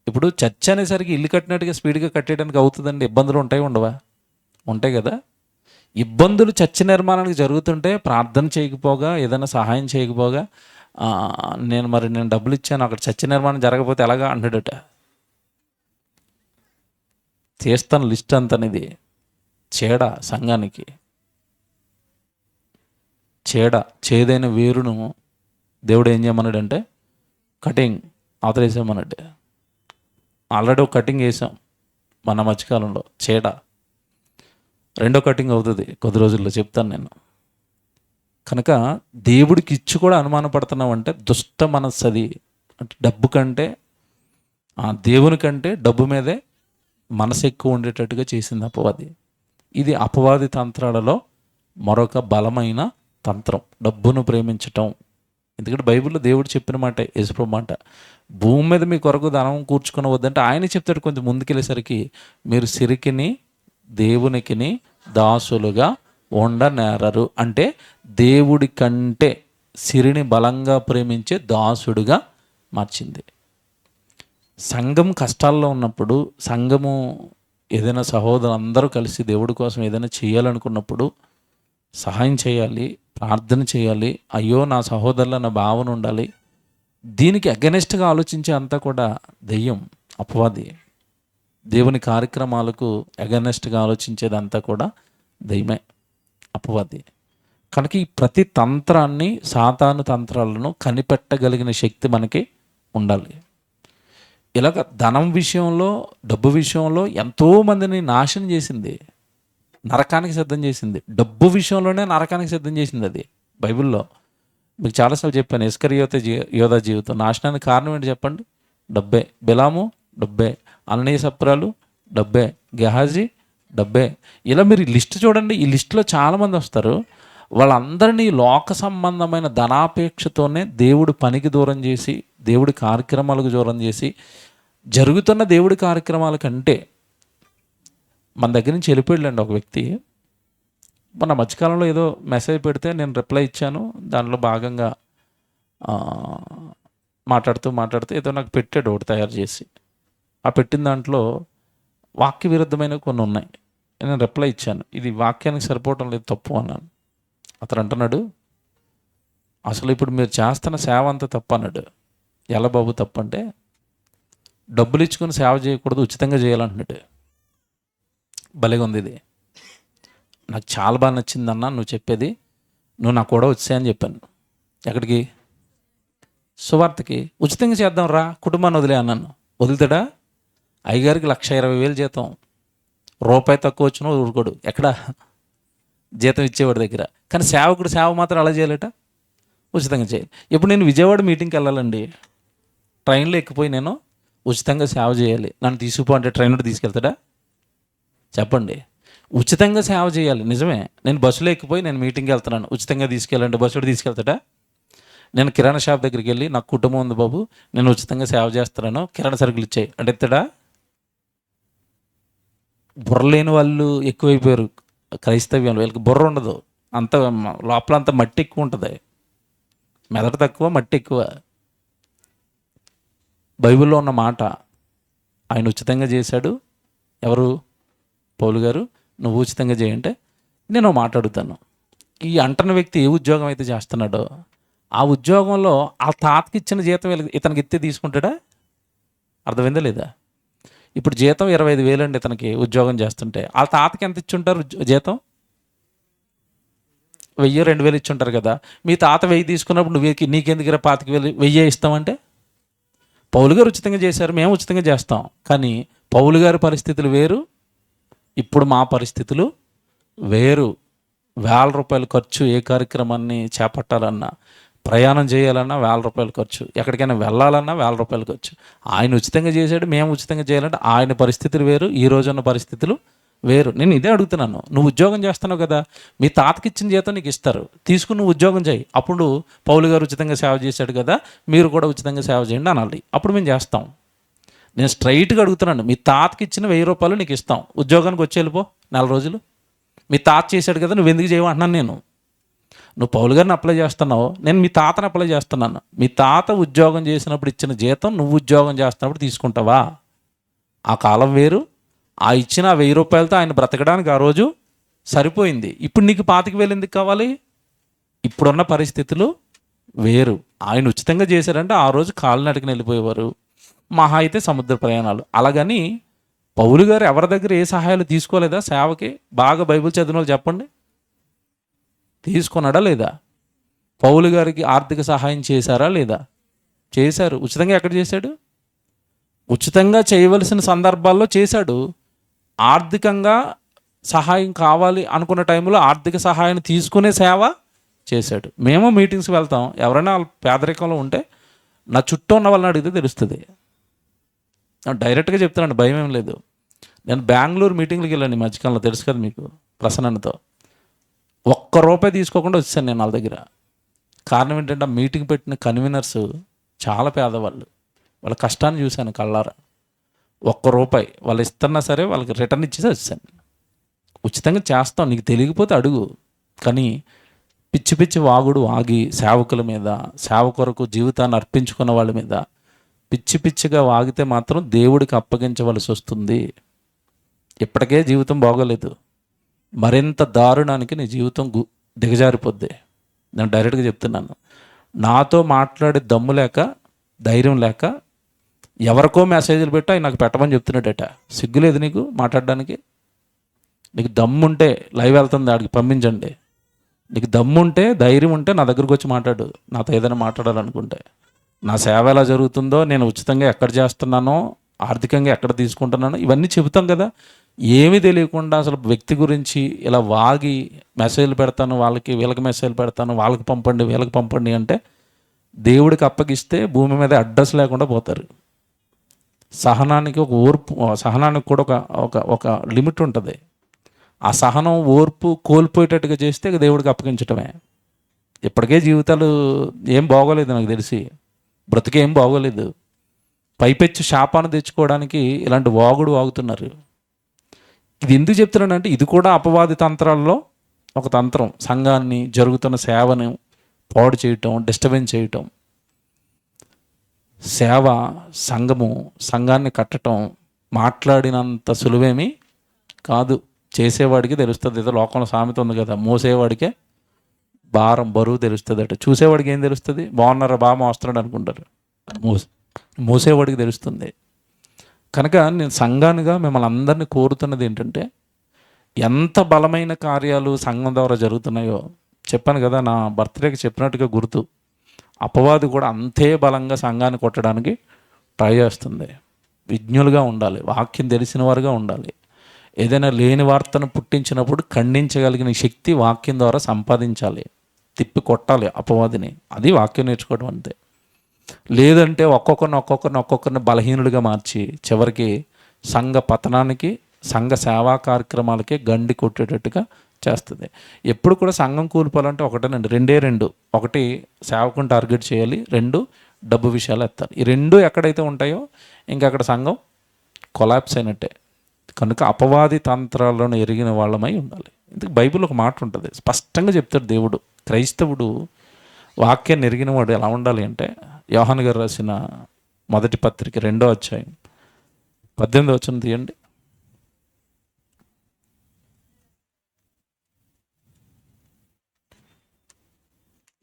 ఇప్పుడు చర్చ్ అనేసరికి ఇల్లు కట్టినట్టుగా స్పీడ్గా కట్టేయడానికి అవుతుందండి? ఇబ్బందులు ఉంటాయి, ఉండవా? ఉంటాయి కదా. ఇబ్బందులు చర్చ్ నిర్మాణానికి జరుగుతుంటే ప్రార్థన చేయకపోగా, ఏదైనా సహాయం చేయకపోగా, నేను డబ్బులు ఇచ్చాను, అక్కడ చర్చ్ నిర్మాణం జరగకపోతే ఎలాగా అంటాడట. చేస్తాను లిస్ట్ అంతనిది చేడ, సంఘానికి చేదైన వేరును దేవుడు ఏం చేయమన్నాడంటే కటింగ్ ఆతరేసామన్నట్టు. ఆల్రెడీ ఒక కటింగ్ వేసాం మన మధ్యకాలంలో, చేడ. రెండో కటింగ్ అవుతుంది కొద్ది రోజుల్లో, చెప్తాను నేను. కనుక దేవుడికి ఇచ్చి కూడా అనుమాన పడుతున్నామంటే దుష్ట మనస్సు అది. అంటే డబ్బు కంటే, దేవుని కంటే డబ్బు మీదే మనసు ఎక్కువ ఉండేటట్టుగా చేసింది అపవాది. ఇది అపవాది తంత్రాలలో మరొక బలమైన తంత్రం, డబ్బును ప్రేమించటం. ఎందుకంటే బైబిల్లో దేవుడు చెప్పిన మాట, యేసుప్రభు మాట, భూమి మీద మీ కొరకు ధనం కూర్చుకుని వద్దంటే ఆయన చెప్తాడు కొంచెం ముందుకెళ్ళేసరికి, మీరు సిరికిని దేవునికిని దాసులుగా ఉండనేరరు. అంటే దేవుడి కంటే సిరిని బలంగా ప్రేమించే దాసుడుగా మార్చింది. సంఘం కష్టాల్లో ఉన్నప్పుడు, సంఘము ఏదైనా సహోదరులు అందరూ కలిసి దేవుడి కోసం ఏదైనా చేయాలనుకున్నప్పుడు సహాయం చేయాలి, ప్రార్థన చేయాలి, అయ్యో నా సహోదరుల నా భావన ఉండాలి. దీనికి అగెనెస్ట్గా ఆలోచించే అంతా కూడా దెయ్యం, అపవాది. దేవుని కార్యక్రమాలకు అగెనెస్ట్గా ఆలోచించేదంతా కూడా దెయ్యమే, అపవాది. కనుక ఈ ప్రతి తంత్రాన్ని, సాతాను తంత్రాలను కనిపెట్టగలిగిన శక్తి మనకి ఉండాలి. ఇలాగ ధనం విషయంలో, డబ్బు విషయంలో ఎంతోమందిని నాశనం చేసింది, నరకానికి సిద్ధం చేసింది. డబ్బు విషయంలోనే నరకానికి సిద్ధం చేసింది అది. బైబిల్లో మీకు చాలాసార్లు చెప్పాను, ఇస్కరియోత యోధా జీవితం నాశనానికి కారణం ఏంటి చెప్పండి? డబ్బే. బిలాము డబ్బే, అననీయ సప్రాలు డబ్బే, గెహాజీ డబ్బే. ఇలా మీరు లిస్ట్ చూడండి. ఈ లిస్టులో చాలామంది వస్తారు. వాళ్ళందరినీ లోక సంబంధమైన ధనాపేక్షతోనే దేవుడు పనికి దూరం చేసి, దేవుడి కార్యక్రమాలకు దూరం చేసి, జరుగుతున్న దేవుడి కార్యక్రమాల కంటే మన దగ్గర నుంచి వెళ్ళిపోయాడండి ఒక వ్యక్తి. మొన్న మధ్యకాలంలో ఏదో మెసేజ్ పెడితే నేను రిప్లై ఇచ్చాను. దానిలో భాగంగా మాట్లాడుతూ ఏదో నాకు పెట్టాడు ఒకటి తయారు చేసి. ఆ పెట్టిన దాంట్లో వాక్య విరుద్ధమైన కొన్ని ఉన్నాయి. నేను రిప్లై ఇచ్చాను, ఇది వాక్యానికి సరిపోవటం లేదు, తప్పు అన్నాను. అతను అంటున్నాడు, అసలు ఇప్పుడు మీరు చేస్తున్న సేవ అంతా తప్పు అన్నాడు. ఎలా బాబు తప్పు అంటే, డబ్బులు ఇచ్చుకొని సేవ చేయకూడదు, ఉచితంగా చేయాలంటున్నాడు. భలేగా ఉంది ఇది. నాకు చాలా బాగా నచ్చిందన్న నువ్వు చెప్పేది, నువ్వు నాకు కూడా వచ్చాయని చెప్పాను. ఎక్కడికి? సువార్తకి. ఉచితంగా చేద్దాం రా, కుటుంబాన్ని వదిలే అన్నాను. వదులుతాడా? అయ్యగారికి 1,20,000 జీతం, రూపాయి తక్కువ వచ్చినా ఊరుకోడు. ఎక్కడ జీతం ఇచ్చేవాడి దగ్గర. కానీ సేవకుడు సేవ మాత్రం అలా చేయాలట, ఉచితంగా చేయాలి. ఇప్పుడు నేను విజయవాడ మీటింగ్కి వెళ్ళాలండి, ట్రైన్లో ఎక్కిపోయి నేను ఉచితంగా సేవ చేయాలి, నన్ను తీసుకుపో అంటే ట్రైన్లో తీసుకెళ్తాడా? చెప్పండి. ఉచితంగా సేవ చేయాలి, నిజమే. నేను బస్సులో ఎక్కిపోయి నేను మీటింగ్కి వెళ్తున్నాను, ఉచితంగా తీసుకెళ్ళండి, బస్సులో తీసుకెళ్తాడా? నేను కిరాణా షాప్ దగ్గరికి వెళ్ళి, నాకు కుటుంబం ఉంది బాబు, నేను ఉచితంగా సేవ చేస్తున్నాను, కిరాణా సరుకులు ఇచ్చాయి అంటే ఎత్తాడా? బుర్ర లేని వాళ్ళు ఎక్కువైపోయారు క్రైస్తవ్యంలో. వీళ్ళకి బుర్ర ఉండదు, అంత లోపల అంత మట్టి ఎక్కువ ఉంటుంది, మెదడు తక్కువ, మట్టి ఎక్కువ. బైబిల్లో ఉన్న మాట ఆయన ఉచితంగా చేశాడు. ఎవరు? పౌలు గారు. నువ్వు ఉచితంగా చేయంటే నేను మాట్లాడుతాను. ఈ అంటన వ్యక్తి ఏ ఉద్యోగం అయితే చేస్తున్నాడో ఆ ఉద్యోగంలో ఆ తాతకి ఇచ్చిన జీతం ఇతనికి ఇస్తే తీసుకుంటాడా? అర్థమైందా లేదా? ఇప్పుడు జీతం 25,000 అండి ఇతనికి ఉద్యోగం చేస్తుంటే. ఆ తాతకి ఎంత ఇచ్చుంటారు జీతం? 1,000, 2,000 ఇచ్చుంటారు కదా. మీ తాత 1,000 తీసుకున్నప్పుడు నీకెందుకు 25,000 1,000 ఇస్తామంటే? పౌలు గారు ఉచితంగా చేశారు, మేము ఉచితంగా చేస్తాం. కానీ పౌలు గారి పరిస్థితులు వేరు, ఇప్పుడు మా పరిస్థితులు వేరు. ₹1,000 ఖర్చు, ఏ కార్యక్రమాన్ని చేపట్టాలన్నా, ప్రయాణం చేయాలన్నా ₹1,000 ఖర్చు, ఎక్కడికైనా వెళ్ళాలన్నా ₹1,000 ఖర్చు. ఆయన ఉచితంగా చేశాడు, మేము ఉచితంగా చేయాలంటే ఆయన పరిస్థితులు వేరు, ఈ రోజున్న పరిస్థితులు వేరు. నేను ఇదే అడుగుతున్నాను. నువ్వు ఉద్యోగం చేస్తున్నావు కదా, మీ తాతకి ఇచ్చిన జీతం నీకు ఇస్తారు, తీసుకుని నువ్వు ఉద్యోగం చేయి. అప్పుడు పౌలు గారు ఉచితంగా సేవ చేశాడు కదా, మీరు కూడా ఉచితంగా సేవ చేయండి అనాలి. అప్పుడు మేము చేస్తాం. నేను స్ట్రైట్గా అడుగుతున్నాను, మీ తాతకి ఇచ్చిన ₹1,000 నీకు ఇస్తాం, ఉద్యోగానికి వచ్చి వెళ్ళిపో 4 రోజులు. మీ తాత చేశాడు కదా, నువ్వు ఎందుకు చేయమంటున్నాను నేను. నువ్వు పౌలు గారిని అప్లై చేస్తున్నావు, నేను మీ తాతని అప్లై చేస్తున్నాను. మీ తాత ఉద్యోగం చేసినప్పుడు ఇచ్చిన జీతం నువ్వు ఉద్యోగం చేస్తున్నప్పుడు తీసుకుంటావా? ఆ కాలం వేరు. ఆ ఇచ్చిన ₹1,000తో ఆయన బ్రతకడానికి ఆ రోజు సరిపోయింది. ఇప్పుడు నీకు 25,000 ఎందుకు కావాలి? ఇప్పుడున్న పరిస్థితులు వేరు. ఆయన ఉచితంగా చేశారంటే ఆ రోజు కాలినడకన వెళ్ళిపోయేవారు, మహా అయితే సముద్ర ప్రయాణాలు. అలాగని పౌలు గారు ఎవరి దగ్గర ఏ సహాయాలు తీసుకోలేదా సేవకి? బాగా బైబిల్ చదివిన వాళ్ళు చెప్పండి, తీసుకున్నాడా లేదా? పౌలు గారికి ఆర్థిక సహాయం చేశారా లేదా? చేశారు. ఉచితంగా ఎక్కడ చేశాడు? ఉచితంగా చేయవలసిన సందర్భాల్లో చేశాడు. ఆర్థికంగా సహాయం కావాలి అనుకున్న టైంలో ఆర్థిక సహాయాన్ని తీసుకునే సేవ చేశాడు. మేము మీటింగ్స్కి వెళ్తాం, ఎవరైనా పేదరికంలో ఉంటే నా చుట్టూ ఉన్న వాళ్ళని అడిగితే తెలుస్తుంది. డైరెక్ట్గా చెప్తున్నాను, భయం ఏం లేదు. నేను బెంగళూరు మీటింగ్లకి వెళ్ళాను ఈ మధ్యకాలంలో, తెలుసు కదా మీకు, ప్రసన్నతో. ₹1 తీసుకోకుండా వచ్చాను నేను వాళ్ళ దగ్గర. కారణం ఏంటంటే ఆ మీటింగ్ పెట్టిన కన్వీనర్స్ చాలా పేదవాళ్ళు, వాళ్ళ కష్టాన్ని చూశాను కళ్ళారా. ₹1 వాళ్ళు ఇస్తున్నా సరే వాళ్ళకి రిటర్న్ ఇచ్చేసి వచ్చాను. ఉచితంగా చేస్తాం, నీకు తెలియకపోతే అడుగు. కానీ పిచ్చి పిచ్చి వాగుడు వాగి సేవకుల మీద, సేవ కొరకు జీవితాన్ని అర్పించుకున్న వాళ్ళ మీద పిచ్చి పిచ్చిగా వాగితే మాత్రం దేవుడికి అప్పగించవలసి వస్తుంది. ఇప్పటికే జీవితం బాగోలేదు, మరింత దారుణానికి నీ జీవితం దిగజారిపోద్ది. నేను డైరెక్ట్గా చెప్తున్నాను. నాతో మాట్లాడే దమ్ము లేక, ధైర్యం లేక ఎవరికో మెసేజ్లు పెట్టి నాకు పెట్టమని చెప్తున్నాడట. సిగ్గులేదు నీకు మాట్లాడడానికి? నీకు దమ్ముంటే లైవ్ వెళ్తుంది, ఆడికి పంపించండి. నీకు దమ్ముంటే, ధైర్యం ఉంటే నా దగ్గరకు వచ్చి మాట్లాడు, నాతో ఏదైనా మాట్లాడాలనుకుంటే. నా సేవ ఎలా జరుగుతుందో, నేను ఉచితంగా ఎక్కడ చేస్తున్నానో, ఆర్థికంగా ఎక్కడ తీసుకుంటున్నానో ఇవన్నీ చెబుతాం కదా. ఏమీ తెలియకుండా అసలు వ్యక్తి గురించి ఇలా వాగి మెసేజ్లు పెడతాను, వాళ్ళకి వీళ్ళకి మెసేజ్లు పెడతాను, వాళ్ళకి పంపండి వీళ్ళకి పంపండి అంటే దేవుడికి అప్పగిస్తే భూమి మీద అడ్రస్ లేకుండా పోతారు. సహనానికి ఒక ఓర్పు, సహనానికి కూడా ఒక ఒక ఒక లిమిట్ ఉంటుంది. ఆ సహనం ఓర్పు కోల్పోయేటట్టుగా చేస్తే దేవుడికి అప్పగించటమే. ఇప్పటికే జీవితాలు ఏం బాగోలేదు, నాకు తెలిసి బ్రతికేం బాగోలేదు. పైపెచ్చు శాపాన్ని తెచ్చుకోవడానికి ఇలాంటి వాగుతున్నారు. ఇది ఎందుకు చెప్తున్నానంటే ఇది కూడా అపవాది తంత్రాల్లో ఒక తంత్రం. సంఘాన్ని, జరుగుతున్న సేవను పాడు చేయటం, డిస్టర్బెన్స్ చేయటం. సేవ, సంఘాన్ని కట్టడం మాట్లాడినంత సులువేమీ కాదు. చేసేవాడికి తెలుస్తుంది. ఏదో లోకంలో సామెత ఉంది కదా, మోసేవాడికే భారం బరువు తెలుస్తుంది అట. చూసేవాడికి ఏం తెలుస్తుంది? బాగున్నారా, బాగా మోస్తున్నాడు అనుకుంటారు. మోసేవాడికి తెలుస్తుంది. కనుక నేను సంఘానిగా మిమ్మల్ని అందరినీ కోరుతున్నది ఏంటంటే, ఎంత బలమైన కార్యాలు సంఘం ద్వారా జరుగుతున్నాయో చెప్పాను కదా, నా బర్త్డేకి చెప్పినట్టుగా గుర్తు. అపవాది కూడా అంతే బలంగా సంఘాన్ని కొట్టడానికి ట్రై చేస్తుంది. విజ్ఞులుగా ఉండాలి, వాక్యం తెలిసిన వారుగా ఉండాలి. ఏదైనా లేని వార్తను పుట్టించినప్పుడు ఖండించగలిగిన శక్తి వాక్యం ద్వారా సంపాదించాలి, తిప్పి కొట్టాలి అపవాదిని. అది వాక్యం నేర్చుకోవడం అంతే. లేదంటే ఒక్కొక్కరిని బలహీనుడిగా మార్చి చివరికి సంఘ పతనానికి, సంఘ సేవా కార్యక్రమాలకే గండి కొట్టేటట్టుగా చేస్తుంది. ఎప్పుడు కూడా సంఘం కూలిపోవాలంటే ఒకటేనండి, రెండు. ఒకటి సేవకుని టార్గెట్ చేయాలి, 2 డబ్బు విషయాలు ఎత్తాలి. ఈ 2 ఎక్కడైతే ఉంటాయో ఇంకా అక్కడ సంఘం కొలాప్స్ అయినట్టే. కనుక అపవాది తంత్రాలను ఎరిగిన వాళ్ళమై ఉండాలి. ఇందుకు బైబిల్ ఒక మాట ఉంటుంది, స్పష్టంగా చెప్తాడు దేవుడు. క్రైస్తవుడు వాక్యాన్ని ఎరిగినవాడు ఎలా ఉండాలి అంటే, యోహాను గారు రాసిన మొదటి పత్రిక 2వ అధ్యాయం 18వ వచనం తీయండి.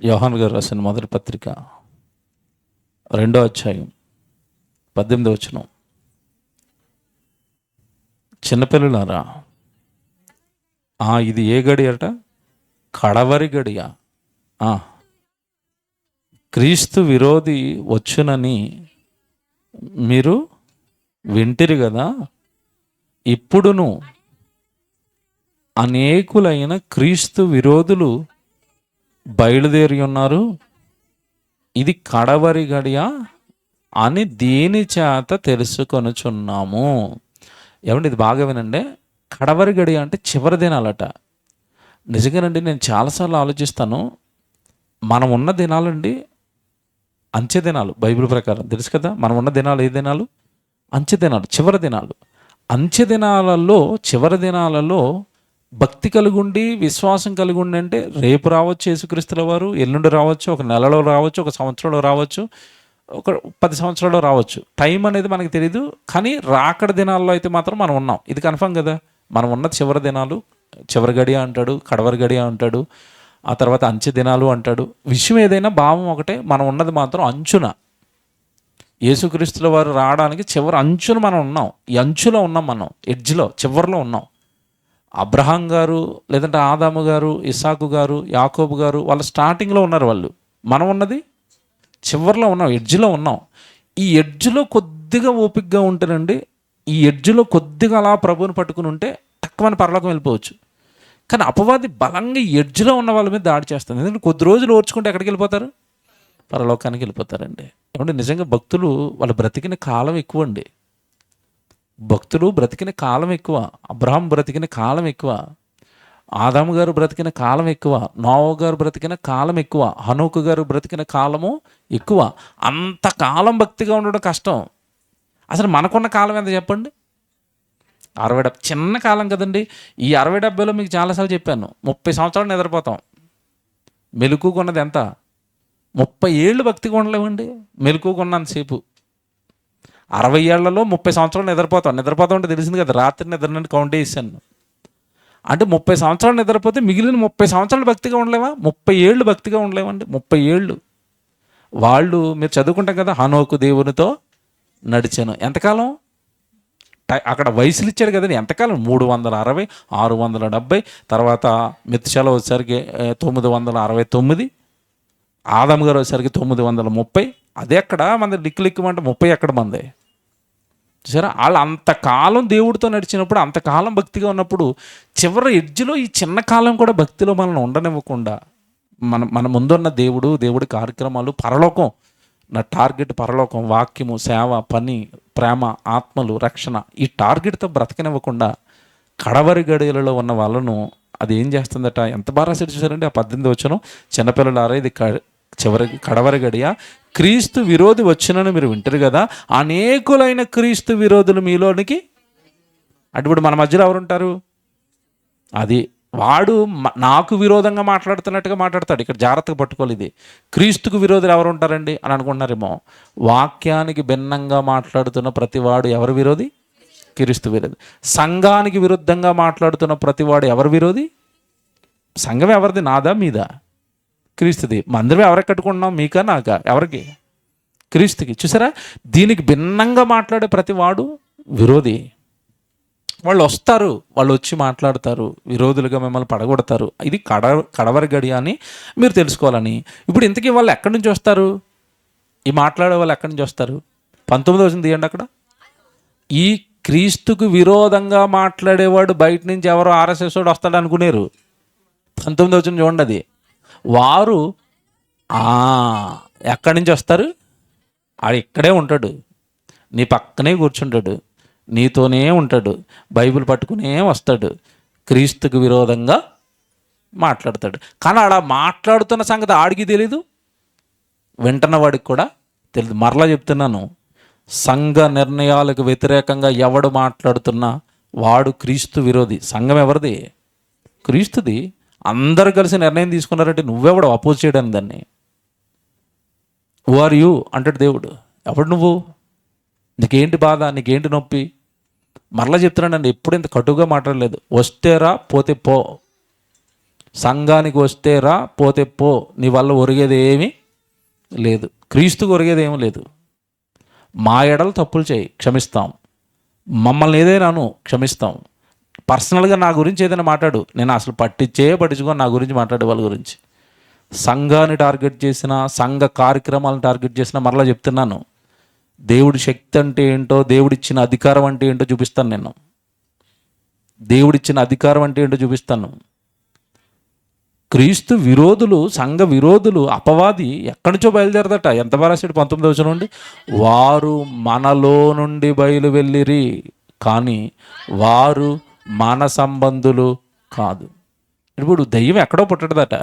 యోహాను గారు రాసిన మొదటి పత్రిక 2వ అధ్యాయం 18వ వచనం. చిన్నపిల్లలారా, ఇది ఏ గడి అట? కడవరి గడియ. క్రీస్తు విరోధి వచ్చునని మీరు వింటిరి కదా, ఇప్పుడును అనేకులైన క్రీస్తు విరోధులు బయలుదేరి ఉన్నారు. ఇది కడవరి గడియ అని దీని చేత తెలుసుకొనుచున్నాము. ఏమంటే ఇది బాగా వినండి. కడవరి గడియ అంటే చివరి దినాలట. నిజంగానండి, నేను చాలాసార్లు ఆలోచిస్తాను. మనం ఉన్న దినాలండి అంచె దినాలు. బైబిల్ ప్రకారం తెలుసు కదా, మనం ఉన్న దినాలు ఏ దినాలు? అంచె దినాలు, చివరి దినాలు. అంచె దినాలలో, చివరి దినాలలో భక్తి కలిగుండి, విశ్వాసం కలిగుండి అంటే రేపు రావచ్చు యేసుక్రీస్తుల వారు, ఎల్లుండి రావచ్చు, ఒక నెలలో రావచ్చు, ఒక సంవత్సరంలో రావచ్చు, ఒక 10 సంవత్సరాల్లో రావచ్చు. టైం అనేది మనకు తెలియదు. కానీ రాకడ దినాల్లో అయితే మాత్రం మనం ఉన్నాం, ఇది కన్ఫర్మ్ కదా. మనం ఉన్న చివరి దినాలు, చివరి గడియ అంటాడు, కడవరి గడియ అంటాడు, ఆ తర్వాత అంచె దినాలు అంటాడు. విషయం ఏదైనా భావం ఒకటే, మనం ఉన్నది మాత్రం అంచున. యేసుక్రీస్తుల వారు రావడానికి చివరి అంచున మనం ఉన్నాం. ఈ అంచులో ఉన్నాం, మనం ఎడ్జ్లో, చివరిలో ఉన్నాం. అబ్రహాం గారు, లేదంటే ఆదాము గారు, ఇస్సాకు గారు, యాకోబు గారు వాళ్ళు స్టార్టింగ్లో ఉన్నారు. మనం ఉన్నది చివరిలో ఉన్నాం, ఎడ్జ్లో ఉన్నాం. ఈ ఎడ్జ్లో కొద్దిగా ఓపికగా ఉంటేనండి, ఈ ఎడ్జ్లో కొద్దిగా అలా ప్రభువుని పట్టుకుని ఉంటే తక్కువని పరలోకం వెళ్ళిపోవచ్చు. కానీ అపవాది బలంగా ఎడ్జ్లో ఉన్న వాళ్ళ మీద దాడి చేస్తుంది. ఎందుకంటే కొద్ది రోజులు ఓర్చుకుంటే ఎక్కడికి వెళ్ళిపోతారు? పరలోకానికి వెళ్ళిపోతారండి. ఏమంటే నిజంగా భక్తులు వాళ్ళు బ్రతికిన కాలం ఎక్కువ అండి. భక్తులు బ్రతికిన కాలం ఎక్కువ. అబ్రహాం బ్రతికిన కాలం ఎక్కువ, ఆదాము గారు బ్రతికిన కాలం ఎక్కువ, నోవా గారు బ్రతికిన కాలం ఎక్కువ, హనోకు గారు బ్రతికిన కాలము ఎక్కువ. అంతకాలం భక్తిగా ఉండడం కష్టం. అసలు మనకున్న కాలం ఎంత చెప్పండి? 60 చిన్న కాలం కదండి. ఈ 60-70లో మీకు చాలాసార్లు చెప్పాను, 30 సంవత్సరాలు నిద్రపోతాం. మెలుకున్నది ఎంత? 30 ఏళ్ళు భక్తిగా ఉండలేమండి మెలుకున్నంతసేపు. 60 ఏళ్లలో 30 సంవత్సరాలు నిద్రపోతాం అంటే తెలిసింది కదా, రాత్రి నిద్ర నుండి కౌంట్ చేశాను. అంటే 30 సంవత్సరాలు నిద్రపోతే మిగిలిన 30 సంవత్సరాలు భక్తిగా ఉండలేవా? 30 ఏళ్ళు భక్తిగా ఉండలేమండి. 30 ఏళ్ళు. వాళ్ళు మీరు చదువుకుంటాం కదా, హనోకు దేవునితో నడిచాను. ఎంతకాలం? అక్కడ వయసులు ఇచ్చాడు కదండి. ఎంతకాలం? 360, 670, తర్వాత మెతుషాల వచ్చేసరికి 969, ఆదాము గారు వచ్చేసరికి 930, అదే ఎక్కడ మంది లిక్కిమంటే 30 ఎక్కడ మంది. సరే, వాళ్ళు అంతకాలం దేవుడితో నడిచినప్పుడు, అంతకాలం భక్తిగా ఉన్నప్పుడు, చివరి ఎడ్జ్లో ఈ చిన్న కాలం కూడా భక్తిలో మనల్ని ఉండనివ్వకుండా, మన ముందున్న దేవుడి కార్యక్రమాలు, పరలోకం, నా టార్గెట్ పరలోకం, వాక్యము, సేవ, పని, ప్రేమ, ఆత్మలు, రక్షణ, ఈ టార్గెట్తో బ్రతకనివ్వకుండా కడవరి గడియలలో ఉన్న వాళ్ళను అది ఏం చేస్తుందట? ఎంత బాగా రాశాడు చూసారండి ఆ 18 వచనం. చిన్నపిల్లలారా, ఇది కడవరి గడియ, క్రీస్తు విరోధి వచ్చినని మీరు వింటారు కదా, అనేకులైన క్రీస్తు విరోధులు మీలోనికి. అంటే ఇప్పుడు మన మధ్యలో ఎవరుంటారు? అది వాడు నాకు విరోధంగా మాట్లాడుతున్నట్టుగా మాట్లాడతాడు. ఇక్కడ జాగ్రత్తగా పట్టుకోవాలి. ఇది క్రీస్తుకు విరోధులు ఎవరు ఉంటారండి అని అనుకుంటున్నారేమో. వాక్యానికి భిన్నంగా మాట్లాడుతున్న ప్రతివాడు ఎవరు విరోధి? క్రీస్తు విరోధి. సంఘానికి విరుద్ధంగా మాట్లాడుతున్న ప్రతివాడు ఎవరు విరోధి? సంఘం ఎవరిది? నాదా మీదా? క్రీస్తుది. మందిరం ఎవరికి కట్టుకుంటున్నాం? మీకా నాకా? ఎవరికి? క్రీస్తుకి. చూసారా, దీనికి భిన్నంగా మాట్లాడే ప్రతివాడు విరోధి. వాళ్ళు వస్తారు, వాళ్ళు వచ్చి మాట్లాడతారు, విరోధులుగా మిమ్మల్ని పడగొడతారు. ఇది కడవరి గడియ అని మీరు తెలుసుకోవాలని. ఇప్పుడు ఇంతకీ వాళ్ళు ఎక్కడి నుంచి వస్తారు? ఈ మాట్లాడే వాళ్ళు ఎక్కడి నుంచి వస్తారు? 19 వచ్చింది తీయండి అక్కడ. ఈ క్రీస్తుకు విరోధంగా మాట్లాడేవాడు బయట నుంచి ఎవరో ఆర్ఎస్ఎస్ వాడు వస్తాడు అనుకునేరు. 19 వచ్చింది చూడండి. అది వారు ఎక్కడి నుంచి వస్తారు? ఆడు ఇక్కడే ఉంటాడు, నీ పక్కనే కూర్చుంటాడు, నీతోనే ఉంటాడు, బైబిల్ పట్టుకునే వస్తాడు, క్రీస్తుకు విరోధంగా మాట్లాడతాడు. కానీ ఆడ మాట్లాడుతున్న సంగతి ఆడికి తెలీదు, వింటున్న వాడికి కూడా తెలియదు. మరలా చెప్తున్నాను, సంఘ నిర్ణయాలకు వ్యతిరేకంగా ఎవడు మాట్లాడుతున్నా వాడు క్రీస్తు విరోధి. సంఘం ఎవరిది? క్రీస్తుది. అందరు కలిసి నిర్ణయం తీసుకున్నారంటే నువ్వెవడు అపోజ్ చేయడానికి దాన్ని? హూ ఆర్ యూ అంటాడు దేవుడు. ఎవడు నువ్వు? నీకేంటి బాధ? నీకేంటి నొప్పి? మరలా చెప్తున్నానండి, ఎప్పుడు ఇంత కటుగా మాట్లాడలేదు. వస్తేరా పోతే పో, సంఘానికి వస్తేరా పోతే పో, నీ వల్ల ఒరిగేది ఏమీ లేదు, క్రీస్తుకు ఒరిగేది ఏమీ లేదు. మా ఎడలు తప్పులు చేయి, క్షమిస్తాం. మమ్మల్ని ఏదైనాను క్షమిస్తాం. పర్సనల్గా నా గురించి ఏదైనా మాట్లాడు, నేను అసలు పట్టించుకొని నా గురించి మాట్లాడే వాళ్ళ గురించి. సంఘాన్ని టార్గెట్ చేసిన, సంఘ కార్యక్రమాలను టార్గెట్ చేసిన, మరలా చెప్తున్నాను, దేవుడి శక్తి అంటే ఏంటో, దేవుడిచ్చిన అధికారం అంటే ఏంటో చూపిస్తాను. నేను దేవుడిచ్చిన అధికారం అంటే ఏంటో చూపిస్తాను. క్రీస్తు విరోధులు, సంఘ విరోధులు, అపవాది ఎక్కడి నుంచో బయలుదేరదట. ఎంత బాగా రాశాడు 19 వచనం నుండి. వారు మనలో నుండి బయలు వెళ్ళిరి, కానీ వారు మన సంబంధులు కాదు. ఇప్పుడు దెయ్యం ఎక్కడో పుట్టడదట,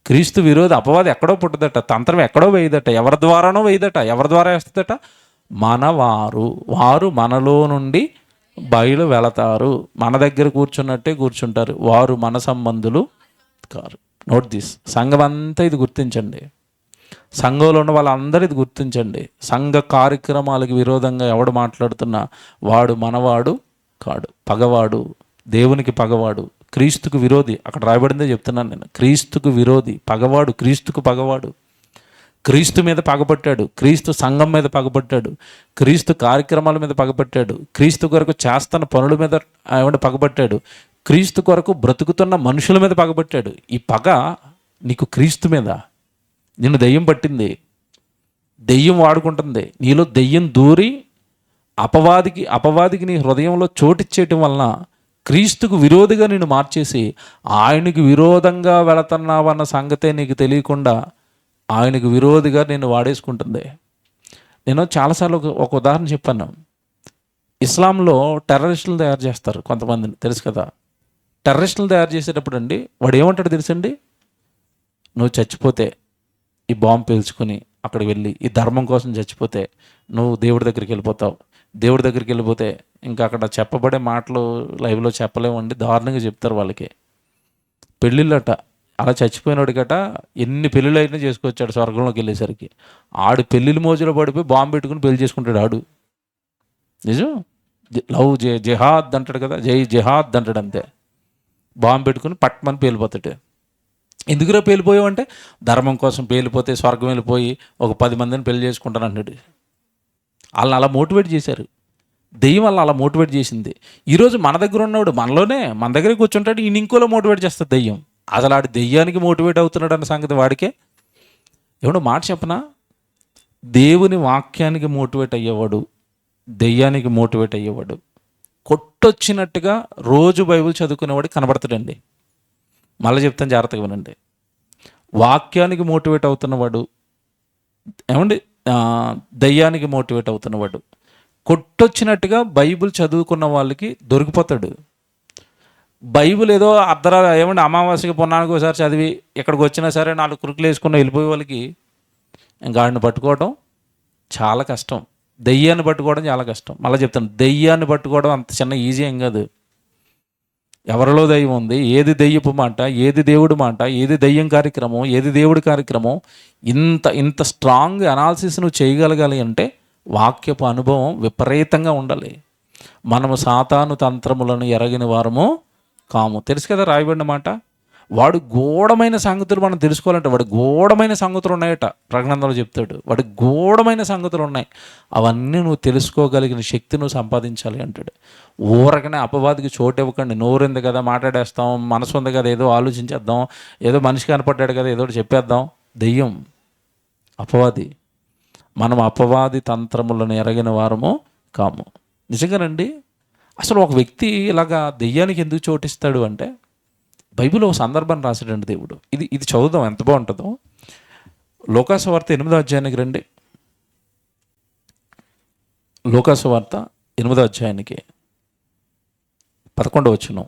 క్రీస్తు విరోధి అపవాది ఎక్కడో పుట్టదట, తంత్రం ఎక్కడో వేయదట, ఎవరి ద్వారానో వేయదట. ఎవరి ద్వారా వేస్తుందట? వారు మనలో నుండి బయలు వెళతారు, మన దగ్గర కూర్చున్నట్టే కూర్చుంటారు, వారు మన సంబంధులు కారు. Note this. సంఘం అంతా ఇది గుర్తించండి. సంఘంలో ఉన్న వాళ్ళందరూ ఇది గుర్తించండి. సంఘ కార్యక్రమాలకు విరోధంగా ఎవడు మాట్లాడుతున్నా వాడు మనవాడు కాడు, పగవాడు, దేవునికి పగవాడు, క్రీస్తుకు విరోధి. అక్కడ రాయబడిందే చెప్తున్నాను నేను. క్రీస్తుకు విరోధి, పగవాడు, క్రీస్తుకు పగవాడు. క్రీస్తు మీద పగపట్టాడు, క్రీస్తు సంఘం మీద పగపట్టాడు, క్రీస్తు కార్యక్రమాల మీద పగపట్టాడు, క్రీస్తు కొరకు చేస్తున్న పనుల మీద పగపట్టాడు, క్రీస్తు కొరకు బ్రతుకుతున్న మనుషుల మీద పగపట్టాడు. ఈ పగ నీకు క్రీస్తు మీద. నిన్ను దెయ్యం పట్టింది, దెయ్యం వాడుకుంటుంది, నీలో దెయ్యం దూరి అపవాదికి నీ హృదయంలో చోటిచ్చేయటం వలన క్రీస్తుకు విరోధిగా నిన్ను మార్చేసి ఆయనకు విరోధంగా వెళుతున్నావన్న సంగతే నీకు తెలియకుండా ఆయనకు విరోధిగా నిన్ను వాడేసుకుంటుంది. నేను చాలాసార్లు ఒక ఉదాహరణ చెప్పాను. ఇస్లాంలో టెర్రరిస్టులు తయారు చేస్తారు కొంతమందిని, తెలుసు కదా. టెర్రరిస్టులు తయారు చేసేటప్పుడు అండి వాడు ఏమంటాడు తెలుసండి? నువ్వు చచ్చిపోతే, ఈ బాంబు పేల్చుకొని అక్కడికి వెళ్ళి ఈ ధర్మం కోసం చచ్చిపోతే నువ్వు దేవుడి దగ్గరికి వెళ్ళిపోతావు. దేవుడి దగ్గరికి వెళ్ళిపోతే ఇంకా అక్కడ చెప్పబడే మాటలు లైవ్లో చెప్పలేమండి, దారుణంగా చెప్తారు వాళ్ళకి. పెళ్ళిళ్ళట, అలా చచ్చిపోయినోడికట ఎన్ని పెళ్ళిళ్ళు అయినా చేసుకొచ్చాడు స్వర్గంలోకి వెళ్ళేసరికి. ఆడు పెళ్ళిళ్ళ మోజులో పడిపోయి బాంబు పెట్టుకుని పెళ్లి చేసుకుంటాడు. ఆడు నిజం, లవ్ జెహాద్ అంటాడు కదా, జై జెహాద్ అంటాడు అంతే. బాంబు పెట్టుకుని పట్మని పేలిపోతాడు. ఎందుకురా పేలిపోయావు అంటే, ధర్మం కోసం పేలిపోతే స్వర్గం వెళ్ళిపోయి ఒక 10 మందిని పెళ్లి చేసుకుంటాను అన్నాడు. వాళ్ళని అలా మోటివేట్ చేశారు. దెయ్యం వల్ల అలా మోటివేట్ చేసింది. ఈరోజు మన దగ్గర ఉన్నవాడు మన దగ్గరే కూర్చుంటాడు, ఈయన ఇంకోలో మోటివేట్ చేస్తుంది దెయ్యం. అసలు ఆడు దెయ్యానికి మోటివేట్ అవుతున్నాడు అన్న సంగతి వాడికే. ఏమన్నా మాట చెప్పనా? దేవుని వాక్యానికి మోటివేట్ అయ్యేవాడు, దెయ్యానికి మోటివేట్ అయ్యేవాడు, కొట్టొచ్చినట్టుగా రోజు బైబిల్ చదువుకునేవాడు కనబడతాడండి. మళ్ళీ చెప్తాను, జాగ్రత్తగా వినండి. వాక్యానికి మోటివేట్ అవుతున్నవాడు, ఏమండి, దయ్యానికి మోటివేట్ అవుతున్నవాడు, కొట్టొచ్చినట్టుగా బైబిల్ చదువుకున్న వాళ్ళకి దొరికిపోతాడు. బైబిల్ ఏదో ఏమంటే అమావాస్యకి పున్నానికి ఒకసారి చదివి ఇక్కడికి వచ్చినా సరే 4 కురుకులు వేసుకుని వెళ్ళిపోయే వాళ్ళకి ఇంకా ఆడిని పట్టుకోవడం చాలా కష్టం. దెయ్యాన్ని పట్టుకోవడం చాలా కష్టం. మళ్ళీ చెప్తాను, దెయ్యాన్ని పట్టుకోవడం అంత చిన్న ఈజీ ఏం కాదు. ఎవరిలో దయ్యం ఉంది, ఏది దెయ్యపు మాట, ఏది దేవుడి మాట, ఏది దయ్యం కార్యక్రమం, ఏది దేవుడి కార్యక్రమం, ఇంత ఇంత స్ట్రాంగ్ అనాలిసిస్ నువ్వు చేయగలగాలి అంటే వాక్యపు అనుభవం విపరీతంగా ఉండాలి. మనము సాతాను తంత్రములను ఎరగిన వారము కాము. తెలుసు కదా రాయబడిన మాట. వాడు గూఢమైన సంగతులు మనం తెలుసుకోవాలంటే వాడు గూఢమైన సంగతులు ఉన్నాయట, ప్రకటనలో చెప్తాడు. వాడి గూఢమైన సంగతులు ఉన్నాయి, అవన్నీ నువ్వు తెలుసుకోగలిగిన శక్తి నువ్వు సంపాదించాలి అంటాడు. ఊరకనే అపవాదికి చోటు ఇవ్వకండి. నోరుంది కదా మాట్లాడేస్తాం, మనసు ఉంది కదా ఏదో ఆలోచించేద్దాం, ఏదో మనిషి కనపడ్డాడు కదా ఏదో చెప్పేద్దాం. దెయ్యం, అపవాది. మనం అపవాది తంత్రములను ఎరగిన వారము కాము. నిజంగానండి. అసలు ఒక వ్యక్తి ఇలాగా దెయ్యానికి ఎందుకు చోటిస్తాడు అంటే బైబిల్లో ఒక సందర్భాన్ని రాశాడండి దేవుడు. ఇది చదువుదాం, ఎంత బాగుంటుందో. లోకాసువార్త 8వ అధ్యాయానికి రండి. లోకాసువార్త 8వ అధ్యాయానికి 11వ వచనం.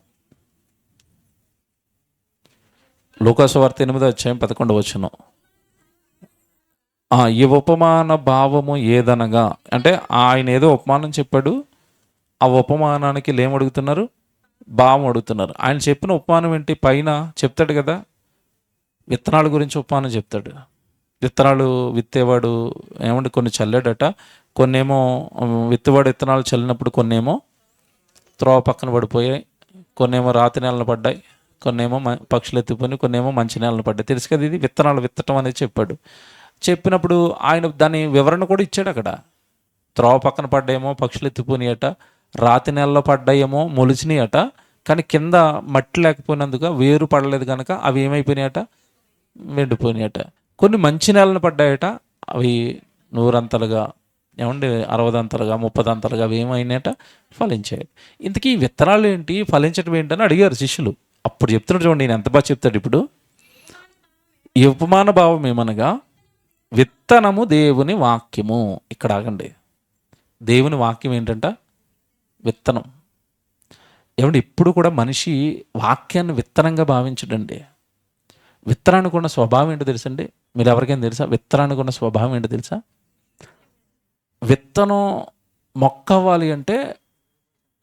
లోకాసువార్త 8వ అధ్యాయం 11వ వచనం. ఈ ఉపమాన భావము ఏదనగా అంటే ఆయన ఏదో ఉపమానం చెప్పాడు, ఆ ఉపమానానికి ఏమడుగుతున్నారు, భావం అడుగుతున్నారు. ఆయన చెప్పిన ఉపమానం ఏంటి, పైన చెప్తాడు కదా, విత్తనాల గురించి ఉపమానం చెప్తాడు. విత్తనాలు విత్తేవాడు ఏమంటే కొన్ని చల్లాడట, కొన్నేమో విత్తేవాడు విత్తనాలు చల్లినప్పుడు కొన్నేమో త్రోవ పక్కన పడిపోయాయి, కొన్నేమో రాతి నేలను పడ్డాయి, కొన్నేమో పక్షులు ఎత్తుకొని, కొన్నేమో మంచి నేలను పడ్డాయి. తెలుసు కదా, ఇది విత్తనాలు విత్తటం అనేది చెప్పాడు. చెప్పినప్పుడు ఆయన దాని వివరణ కూడా ఇచ్చాడు అక్కడ. త్రోవ పక్కన పడ్డాయేమో పక్షులు ఎత్తుపోయినాయట, రాతి నెలలో పడ్డాయేమో మొలిచినాయట, కానీ కింద మట్టి లేకపోయినందుక వేరు పడలేదు కనుక అవి ఏమైపోయినాయట, వెండిపోయినాయట. కొన్ని మంచి నెలను పడ్డాయట, అవి 100 అంతలుగా, ఏమండి 60 అంతలుగా, 30 అంతలుగా అవి ఏమైనాయట, ఫలించాయి. ఇంతకీ ఈ విత్తనాలు ఏంటి, ఫలించడం ఏంటని అడిగారు శిష్యులు. అప్పుడు చెప్తున్నాడు చూడండి, నేను ఎంత బాగా చెప్తాడు ఇప్పుడు. ఈ ఉపమాన భావం ఏమనగా విత్తనము దేవుని వాక్యము. ఇక్కడ ఆగండి. దేవుని వాక్యం ఏంటంట, విత్తనం. ఏమంటే ఇప్పుడు కూడా మనిషి వాక్యాన్ని విత్తనంగా భావించడండి. విత్తనానికి ఉన్న స్వభావం ఏంటో తెలుసండి, మీరు ఎవరికైనా తెలుసా? విత్తనానికి ఉన్న స్వభావం ఏంటో తెలుసా? విత్తనం మొక్క అవ్వాలి అంటే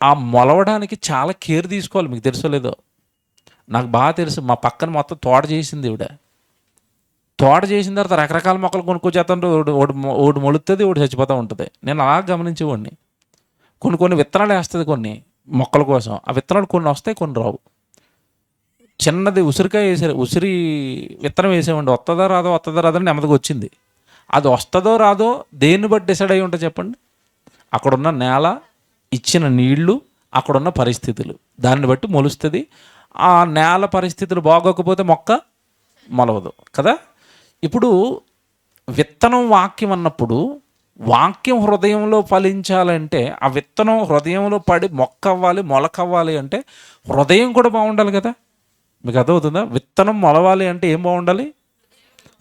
ఆ మొలవడానికి చాలా కేర్ తీసుకోవాలి. మీకు తెలుసో లేదో, నాకు బాగా తెలుసు. మా పక్కన మొత్తం తోట చేసింది ఈవిడ. తోట చేసిన తర్వాత రకరకాల మొక్కలు కొనుక్కొచ్చేస్తుంటే ఒకటి మొలుస్తుంది, ఒకటి చచ్చిపోతూ ఉంటుంది. నేను అలా గమనించేవాడిని. కొన్ని విత్తనాలు వేస్తుంది కొన్ని మొక్కల కోసం. ఆ విత్తనాలు కొన్ని వస్తాయి, కొన్ని రావు. చిన్నది ఉసిరికాయ ఉసిరి విత్తనం వేసేవండి, వస్తుందో రాదో అని నెమ్మదిగా వచ్చింది. అది వస్తుందో రాదో దేన్ని బట్టి డిసైడ్ అయ్యి ఉంటుంది చెప్పండి? అక్కడున్న నేల, ఇచ్చిన నీళ్లు, అక్కడున్న పరిస్థితులు, దాన్ని బట్టి మొలుస్తుంది. ఆ నేల పరిస్థితులు బాగోకపోతే మొక్క మొలవదు కదా. ఇప్పుడు విత్తనం వాక్యం అన్నప్పుడు, వాక్యం హృదయంలో ఫలించాలంటే ఆ విత్తనం హృదయంలో పడి మొక్క అవ్వాలి, మొలకవ్వాలి అంటే హృదయం కూడా బాగుండాలి కదా. మీకు అర్థమవుతుందా? విత్తనం మొలవాలి అంటే ఏం బాగుండాలి?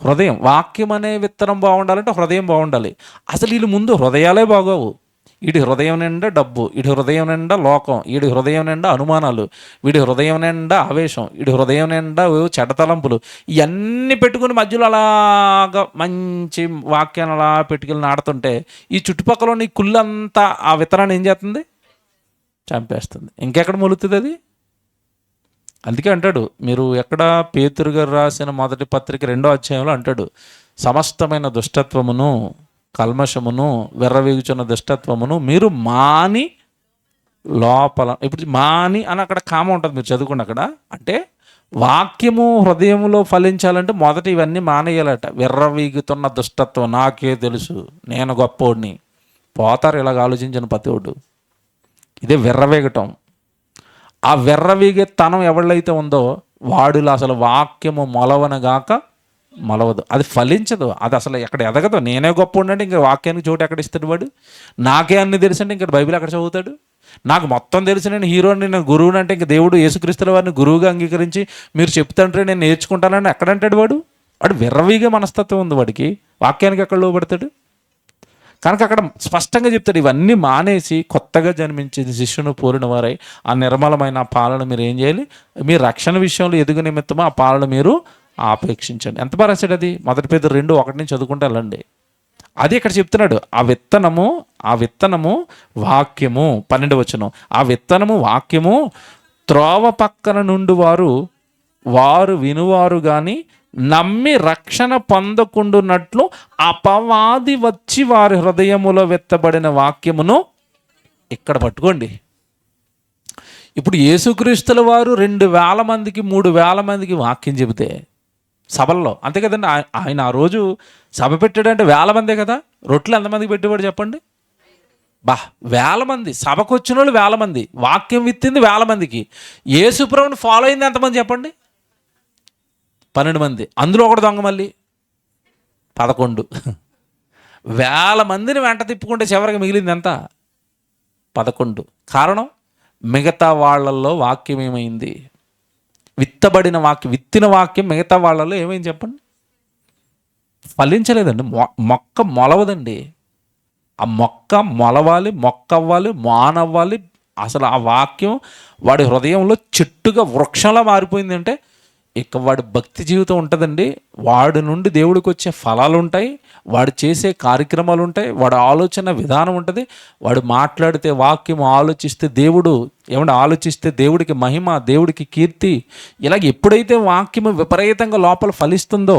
హృదయం. వాక్యం అనే విత్తనం బాగుండాలంటే హృదయం బాగుండాలి. అసలు వీళ్ళు ముందు హృదయాలే బాగోవు. వీడి హృదయం నిండా డబ్బు, వీడి హృదయం నిండా లోకం, వీడి హృదయం నిండా అనుమానాలు, వీడి హృదయం నిండా ఆవేశం, వీడి హృదయం నిండా చెడతలంపులు, ఇవన్నీ పెట్టుకుని మధ్యలో అలాగా మంచి వాక్యాన్ని అలా పెట్టుకెళ్ళి నాడుతుంటే ఈ చుట్టుపక్కల ఉన్న ఈ కుళ్ళంతా ఆ విత్తనాన్ని ఏం చేస్తుంది? చంపేస్తుంది. ఇంకెక్కడ మొలుతుంది అది? అందుకే అంటాడు, మీరు ఎక్కడ పేతురు గారు రాసిన మొదటి పత్రిక 2వ అధ్యాయంలో అంటాడు, సమస్తమైన దుష్టత్వమును, కల్మషమును, వెర్రవీగుచున్న దుష్టత్వమును మీరు మాని లోపల. ఇప్పుడు మాని అని అక్కడ కామ ఉంటుంది, మీరు చదువుకోండి అక్కడ. అంటే వాక్యము హృదయంలో ఫలించాలంటే మొదట ఇవన్నీ మానేయాలట. వెర్రవీగుతున్న దుష్టత్వం, నాకే తెలుసు, నేను గొప్పోడిని, పోతారు ఇలాగ ఆలోచించిన ప్రతివాడు. ఇదే వెర్రవేగటం. ఆ వెర్రవీగే తనం ఎవళ్ళైతే ఉందో వాడిలో అసలు వాక్యము మొలవనగాక మొలవదు, అది ఫలించదు, అది అసలు ఎక్కడ ఎదగదు. నేనే గొప్ప ఉండంటే ఇంకా వాక్యానికి చోటు ఎక్కడ ఇస్తాడు వాడు? నాకే అన్ని తెలుసంటే ఇంకా బైబిల్ ఎక్కడ చదువుతాడు? నాకు మొత్తం తెలిసి నేను హీరోని, నేను గురువుని అంటే ఇంకా దేవుడు యేసుక్రీస్తుల వారిని గురువుగా అంగీకరించి మీరు చెప్తాంటే నేను నేర్చుకుంటానని ఎక్కడంటాడు వాడు? వాడు విర్రవీగా మనస్తత్వం ఉంది వాడికి, వాక్యానికి ఎక్కడ లోబడతాడు? కనుక అక్కడ స్పష్టంగా చెప్తాడు, ఇవన్నీ మానేసి కొత్తగా జన్మించింది శిష్యును పూరిన వారై ఆ నిర్మలమైన ఆ పాలన మీరు ఏం చేయాలి? మీ రక్షణ విషయంలో ఎదుగు నిమిత్తమో ఆ పాలన మీరు ఆపేక్షించండి. ఎంత బాగా రాశాడు అది? 1 పేతురు 2:1 నుంచి చదువుకుంటే వెళ్ళండి. అది ఇక్కడ చెప్తున్నాడు. ఆ విత్తనము వాక్యము. 12వ వచనం, ఆ విత్తనము వాక్యము త్రోవ పక్కన నుండి వారు వినువారు కానీ నమ్మి రక్షణ పొందకుండునట్లు అపవాది వచ్చి వారి హృదయములో వెత్తబడిన వాక్యమును. ఇక్కడ పట్టుకోండి. ఇప్పుడు యేసుక్రీస్తుల వారు 2,000 మందికి 3,000 మందికి వాక్యం చెబితే సభల్లో, అంతే కదండి. ఆయన ఆ రోజు సభ పెట్టాడంటే 1,000 మందే కదా. రొట్టెలు ఎంతమందికి పెట్టేవాడు చెప్పండి? 1,000 మంది. సభకు వచ్చిన వాళ్ళు 1,000 మంది, వాక్యం విత్తింది 1,000 మందికి. యేసుప్రభుని ఫాలో అయింది ఎంతమంది చెప్పండి? 12 మంది. అందులో ఒకడు దొంగ, మళ్ళీ 11. 1,000 మందిని వెంట తిప్పుకుంటే చివరికి మిగిలింది ఎంత? 11. కారణం, మిగతా వాళ్ళల్లో వాక్యం ఏమైంది? విత్తబడిన వాక్యం, విత్తిన వాక్యం మిగతా వాళ్ళలో ఏమైంది చెప్పండి? ఫలించలేదండి. మొక్క మొలవదండి. ఆ మొక్క మొలవాలి, మొక్క అవ్వాలి, మానవ్వాలి. అసలు ఆ వాక్యం వాడి హృదయంలో చెట్టుగా వృక్షంలా మారిపోయింది అంటే ఇక వాడి భక్తి జీవితం ఉంటుందండి. వాడి నుండి దేవుడికి వచ్చే ఫలాలు ఉంటాయి, వాడు చేసే కార్యక్రమాలు ఉంటాయి, వాడు ఆలోచన విధానం ఉంటుంది. వాడు మాట్లాడితే వాక్యం, ఆలోచిస్తే దేవుడికి మహిమ, దేవుడికి కీర్తి. ఇలాగ ఎప్పుడైతే వాక్యము విపరీతంగా లోపల ఫలిస్తుందో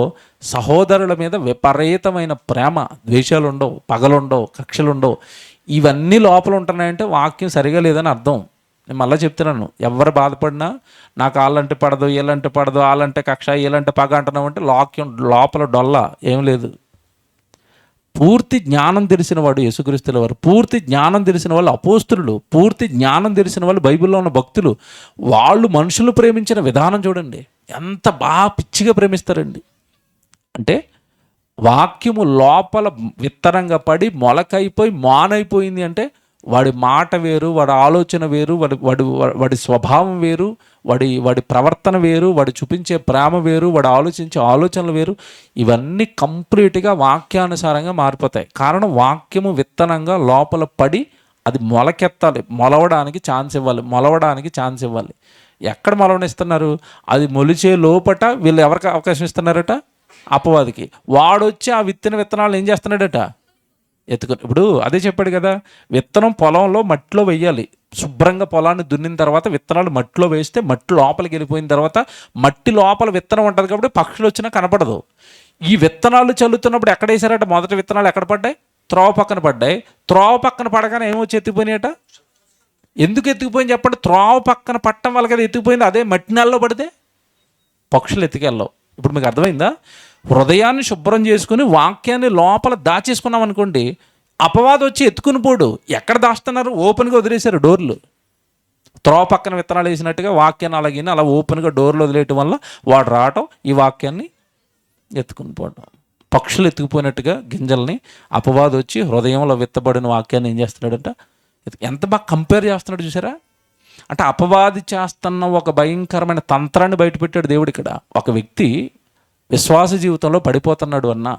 సహోదరుల మీద విపరీతమైన ప్రేమ, ద్వేషాలు ఉండవు, పగలుండవు, కక్షలు ఉండవు. ఇవన్నీ లోపల ఉంటున్నాయంటే వాక్యం సరిగా లేదని అర్థం. నేను మళ్ళీ చెప్తున్నాను, ఎవరు బాధపడినా నాకు వాళ్ళంటే పడదు, వీళ్ళంటే పడదు, వాళ్ళంటే కక్ష, వీళ్ళంటే పగ అంటున్నావు అంటే లోపల డొల్ల ఏం లేదు. పూర్తి జ్ఞానం తెలిసిన వాడు యేసుక్రీస్తుల వారు, పూర్తి జ్ఞానం తెలిసిన వాళ్ళు అపోస్తులు, పూర్తి జ్ఞానం తెలిసిన వాళ్ళు బైబిల్లో ఉన్న భక్తులు. వాళ్ళు మనుషులు ప్రేమించిన విధానం చూడండి, ఎంత బాగా పిచ్చిగా ప్రేమిస్తారండి. అంటే వాక్యము లోపల విత్తనంగా పడి మొలకైపోయి మానైపోయింది అంటే వాడి మాట వేరు, వాడి ఆలోచన వేరు, వాడి స్వభావం వేరు, వాడి ప్రవర్తన వేరు, వాడు చూపించే ప్రేమ వేరు, వాడు ఆలోచించే ఆలోచనలు వేరు. ఇవన్నీ కంప్లీట్గా వాక్యానుసారంగా మారిపోతాయి. కారణం, వాక్యము విత్తనంగా లోపల పడి అది మొలకెత్తాలి, మొలవడానికి ఛాన్స్ ఇవ్వాలి. ఎక్కడ మొలవనిస్తున్నారు? అది మొలిచే లోపట వీళ్ళు ఎవరికి అవకాశం ఇస్తున్నారట? అపవాదికి. వాడొచ్చి ఆ విత్తనాలు ఏం చేస్తున్నాడట? ఎత్తుకొని. ఇప్పుడు అదే చెప్పాడు కదా, విత్తనం పొలంలో మట్టిలో వేయాలి. శుభ్రంగా పొలాన్ని దున్నిన తర్వాత విత్తనాలు మట్టిలో వేస్తే మట్టి లోపలికి వెళ్ళిపోయిన తర్వాత మట్టి లోపల విత్తనం ఉంటుంది కాబట్టి పక్షులు వచ్చినా కనపడదు. ఈ విత్తనాలు చల్లుతున్నప్పుడు ఎక్కడ వేసారట? మొదటి విత్తనాలు ఎక్కడ పడ్డాయి? త్రోవ పక్కన పడ్డాయి. త్రోవ పక్కన పడగానే ఏమొచ్చి ఎత్తుకుపోయినాయట? ఎందుకు ఎత్తుకుపోయింది చెప్పండి? త్రోవ పక్కన పట్టడం వల్ల కదా ఎత్తుకుపోయింది. అదే మట్టి నెలలో పడితే పక్షులు ఎత్తుకెళ్ళవు. ఇప్పుడు మీకు అర్థమైందా? హృదయాన్ని శుభ్రం చేసుకుని వాక్యాన్ని లోపల దాచేసుకున్నాం అనుకోండి, అపవాదం వచ్చి ఎత్తుకుని పోడు. ఎక్కడ దాస్తున్నారు? ఓపెన్గా వదిలేశారు డోర్లు. త్రోవ పక్కన విత్తనాలు వేసినట్టుగా వాక్యాన్ని అలా ఓపెన్గా డోర్లు వదిలేయటం వల్ల వాడు రావటం, ఈ వాక్యాన్ని ఎత్తుకుని పోవడం. పక్షులు ఎత్తుకుపోయినట్టుగా గింజల్ని అపవాదం వచ్చి హృదయంలో విత్తబడిన వాక్యాన్ని ఏం చేస్తున్నాడంట? ఎంత బాగా కంపేర్ చేస్తున్నాడు చూసారా? అంటే అపవాది చేస్తున్న ఒక భయంకరమైన తంత్రాన్ని బయటపెట్టాడు దేవుడు ఇక్కడ. ఒక వ్యక్తి విశ్వాస జీవితంలో పడిపోతున్నాడు అన్నా,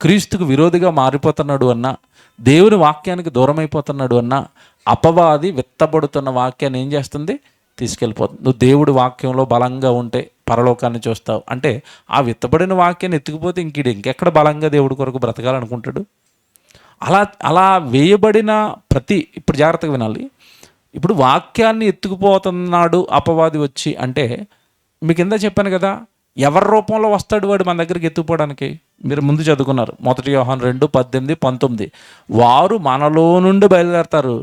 క్రీస్తుకు విరోధిగా మారిపోతున్నాడు అన్నా, దేవుని వాక్యానికి దూరం అయిపోతున్నాడు అన్నా, అపవాది విత్తబడుతున్న వాక్యాన్ని ఏం చేస్తుంది? తీసుకెళ్ళిపోతుంది. నువ్వు దేవుడి వాక్యంలో బలంగా ఉంటే పరలోకాన్ని చూస్తావు అంటే, ఆ విత్తబడిన వాక్యాన్ని ఎత్తుకుపోతే ఇంకెక్కడ బలంగా దేవుడి కొరకు బ్రతకాలనుకుంటాడు? అలా వేయబడిన ఇప్పుడు జాగ్రత్తగా వినాలి. ఇప్పుడు వాక్యాన్ని ఎత్తుకుపోతున్నాడు అపవాది వచ్చి అంటే, మీకు కింద చెప్పాను కదా, ఎవరి రూపంలో వస్తాడు వాడు మన దగ్గరికి ఎత్తుకుపోవడానికి? మీరు ముందు చదువుకున్నారు, 1 యోహాను 2:18-19. వారు మనలో నుండి బయలుదేరతారు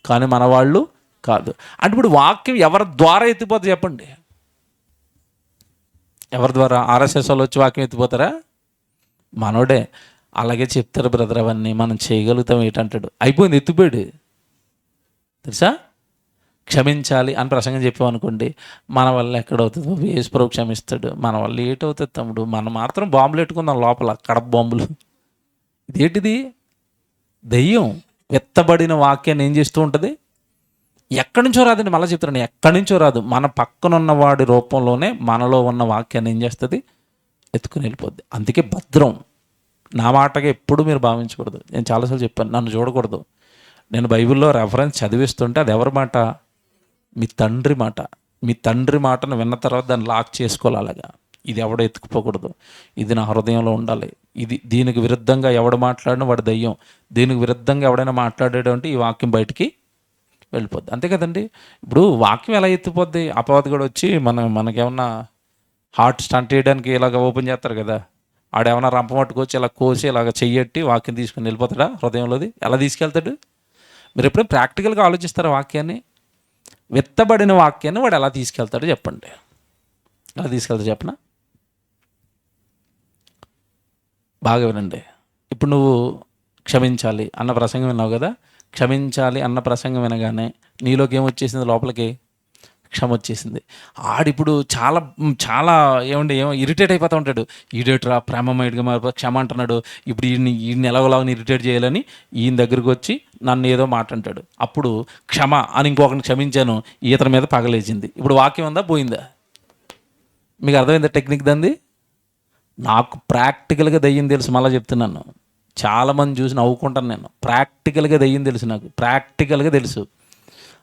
కానీ మన వాళ్ళు కాదు. అంటే ఇప్పుడు వాక్యం ఎవరి ద్వారా ఎత్తిపోతుంది చెప్పండి? ఎవరి ద్వారా? ఆర్ఎస్ఎస్ వాళ్ళు వచ్చి వాక్యం ఎత్తిపోతారా? మనోడే. అలాగే చెప్తారు బ్రదర్, అవన్నీ మనం చేయగలుగుతాం ఏంటంటాడు. అయిపోయింది, ఎత్తిపోయాడు. తెలుసా? క్షమించాలి అని ప్రసంగం చెప్పామనుకోండి, మన వల్ల ఎక్కడవుతుంది బాబు, యేసు ప్రభు క్షమిస్తాడు, మన వల్ల ఏటవుతుంది తమ్ముడు, మనం మాత్రం బాంబులు పెట్టుకుందాం లోపల, కడప బాంబులు. ఇదేంటిది? దెయ్యం ఎత్తబడిన వాక్యాన్ని ఏం చేస్తూ ఉంటుంది? ఎక్కడి నుంచో రాదండి, మళ్ళీ చెప్తున్నాను, ఎక్కడి నుంచో రాదు, మన పక్కనున్న వాడి రూపంలోనే మనలో ఉన్న వాక్యాన్ని ఏం చేస్తుంది? ఎత్తుకుని వెళ్ళిపోద్ది. అందుకే భద్రం. నా మాటగా ఎప్పుడు మీరు భావించకూడదు. నేను చాలాసార్లు చెప్పాను, నన్ను చూడకూడదు. నేను బైబిల్లో రెఫరెన్స్ చదివిస్తుంటే అది ఎవరి మాట? మీ తండ్రి మాట. మీ తండ్రి మాటను విన్న తర్వాత దాన్ని లాక్ చేసుకోవాలి. అలాగా ఇది ఎవడో ఎత్తుకుపోకూడదు, ఇది నా హృదయంలో ఉండాలి. దీనికి విరుద్ధంగా ఎవడు మాట్లాడినా వాడు దయ్యం. దీనికి విరుద్ధంగా ఎవడైనా మాట్లాడాడు అంటే ఈ వాక్యం బయటికి వెళ్ళిపోద్ది. అంతే కదండి. ఇప్పుడు వాక్యం ఎలా ఎత్తిపోద్ది? అపవాది కూడా వచ్చి మనకేమన్నా హార్ట్ స్టంట్ చేయడానికి ఇలాగ ఓపెన్ చేస్తారు కదా, ఆడేమన్నా రంప పట్టుకొచ్చి ఇలా కోసి ఇలాగ చెయ్యట్టి వాక్యం తీసుకుని వెళ్ళిపోతాడా హృదయంలోది? ఎలా తీసుకెళ్తాడు? మీరు ఎప్పుడైనా ప్రాక్టికల్గా ఆలోచిస్తారా వాక్యాన్ని? వెత్తబడిన వాక్యాన్ని వాడు ఎలా తీసుకెళ్తాడో చెప్పండి. ఎలా తీసుకెళ్తాడు చెప్పనా? బాగా వినండి. ఇప్పుడు నువ్వు క్షమించాలి అన్న ప్రసంగం విన్నావు కదా, క్షమించాలి అన్న ప్రసంగం వినగానే నీలోకి ఏమొచ్చేసింది? లోపలికి క్షమ వచ్చేసింది. ఆడిప్పుడు చాలా చాలా ఏమో ఇరిటేట్ అయిపోతూ ఉంటాడు. ఈడేట్రా ప్రేమమైడ్గా మారిపో క్షమ అంటున్నాడు, ఇప్పుడు ఈయన్ని ఎలాగోలాగా ఇరిటేట్ చేయాలని ఈయన దగ్గరికి వచ్చి నన్ను ఏదో మాట అంటాడు. అప్పుడు క్షమ అని ఇంకొకరిని క్షమించాను, ఈతల మీద పగలేసింది. ఇప్పుడు వాక్యం ఉందా? పోయిందా? మీకు అర్థమైందా టెక్నిక్ దాన్ని? నాకు ప్రాక్టికల్గా దయ్యం తెలుసు. మళ్ళీ చెప్తున్నాను, చాలామంది చూసి నవ్వుకుంటాను నేను. ప్రాక్టికల్గా దయ్యం తెలుసు, నాకు ప్రాక్టికల్గా తెలుసు.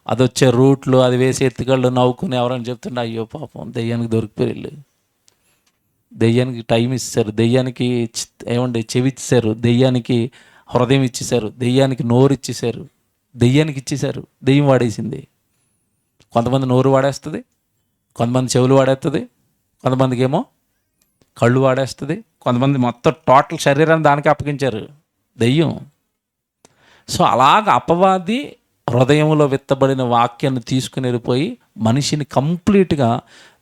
అది వచ్చే రూట్లు, అది వేసే ఎత్తుకళ్ళు నవ్వుకుని ఎవరైనా చెప్తుండే, అయ్యో పాపం దెయ్యానికి దొరికిపోయారు, దెయ్యానికి టైం ఇచ్చారు, దెయ్యానికి చెవి ఇచ్చేశారు, దెయ్యానికి హృదయం ఇచ్చేశారు, దెయ్యానికి నోరు ఇచ్చేశారు, దెయ్యానికి ఇచ్చేశారు. దెయ్యం వాడేసింది. కొంతమంది నోరు వాడేస్తుంది, కొంతమంది చెవులు వాడేస్తుంది, కొంతమందికి ఏమో కళ్ళు వాడేస్తుంది, కొంతమంది మొత్తం టోటల్ శరీరాన్ని దానికి అప్పగించారు, దెయ్యం. సో అలాగ అపవాది హృదయంలో విత్తబడిన వాక్యాన్ని తీసుకుని వెళ్ళిపోయి మనిషిని కంప్లీట్గా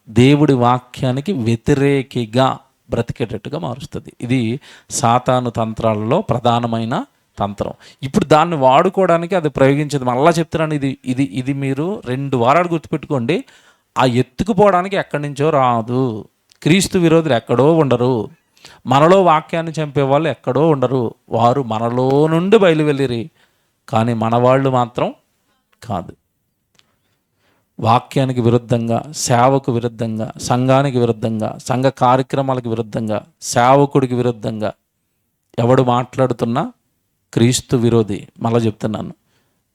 దేవుడి వాక్యానికి వ్యతిరేకిగా బ్రతికేటట్టుగా మారుస్తుంది. ఇది సాతాను తంత్రాలలో ప్రధానమైన తంత్రం. ఇప్పుడు దాన్ని వాడుకోవడానికి అది ప్రయోగించేది. మళ్ళా చెప్తున్నాను, ఇది మీరు 2 వారాలు గుర్తుపెట్టుకోండి. ఆ ఎత్తుకుపోవడానికి ఎక్కడి నుంచో రాదు. క్రీస్తు విరోధులు ఎక్కడో ఉండరు, మనలో వాక్యాన్ని చంపేవాళ్ళు ఎక్కడో ఉండరు, వారు మనలో నుండి బయలు వెళ్ళిరి, కానీ మనవాళ్ళు మాత్రం కాదు. వాక్యానికి విరుద్ధంగా, సేవకు విరుద్ధంగా, సంఘానికి విరుద్ధంగా, సంఘ కార్యక్రమాలకు విరుద్ధంగా, సేవకుడికి విరుద్ధంగా ఎవడు మాట్లాడుతున్నా క్రీస్తు విరోధి. మళ్ళీ చెప్తున్నాను,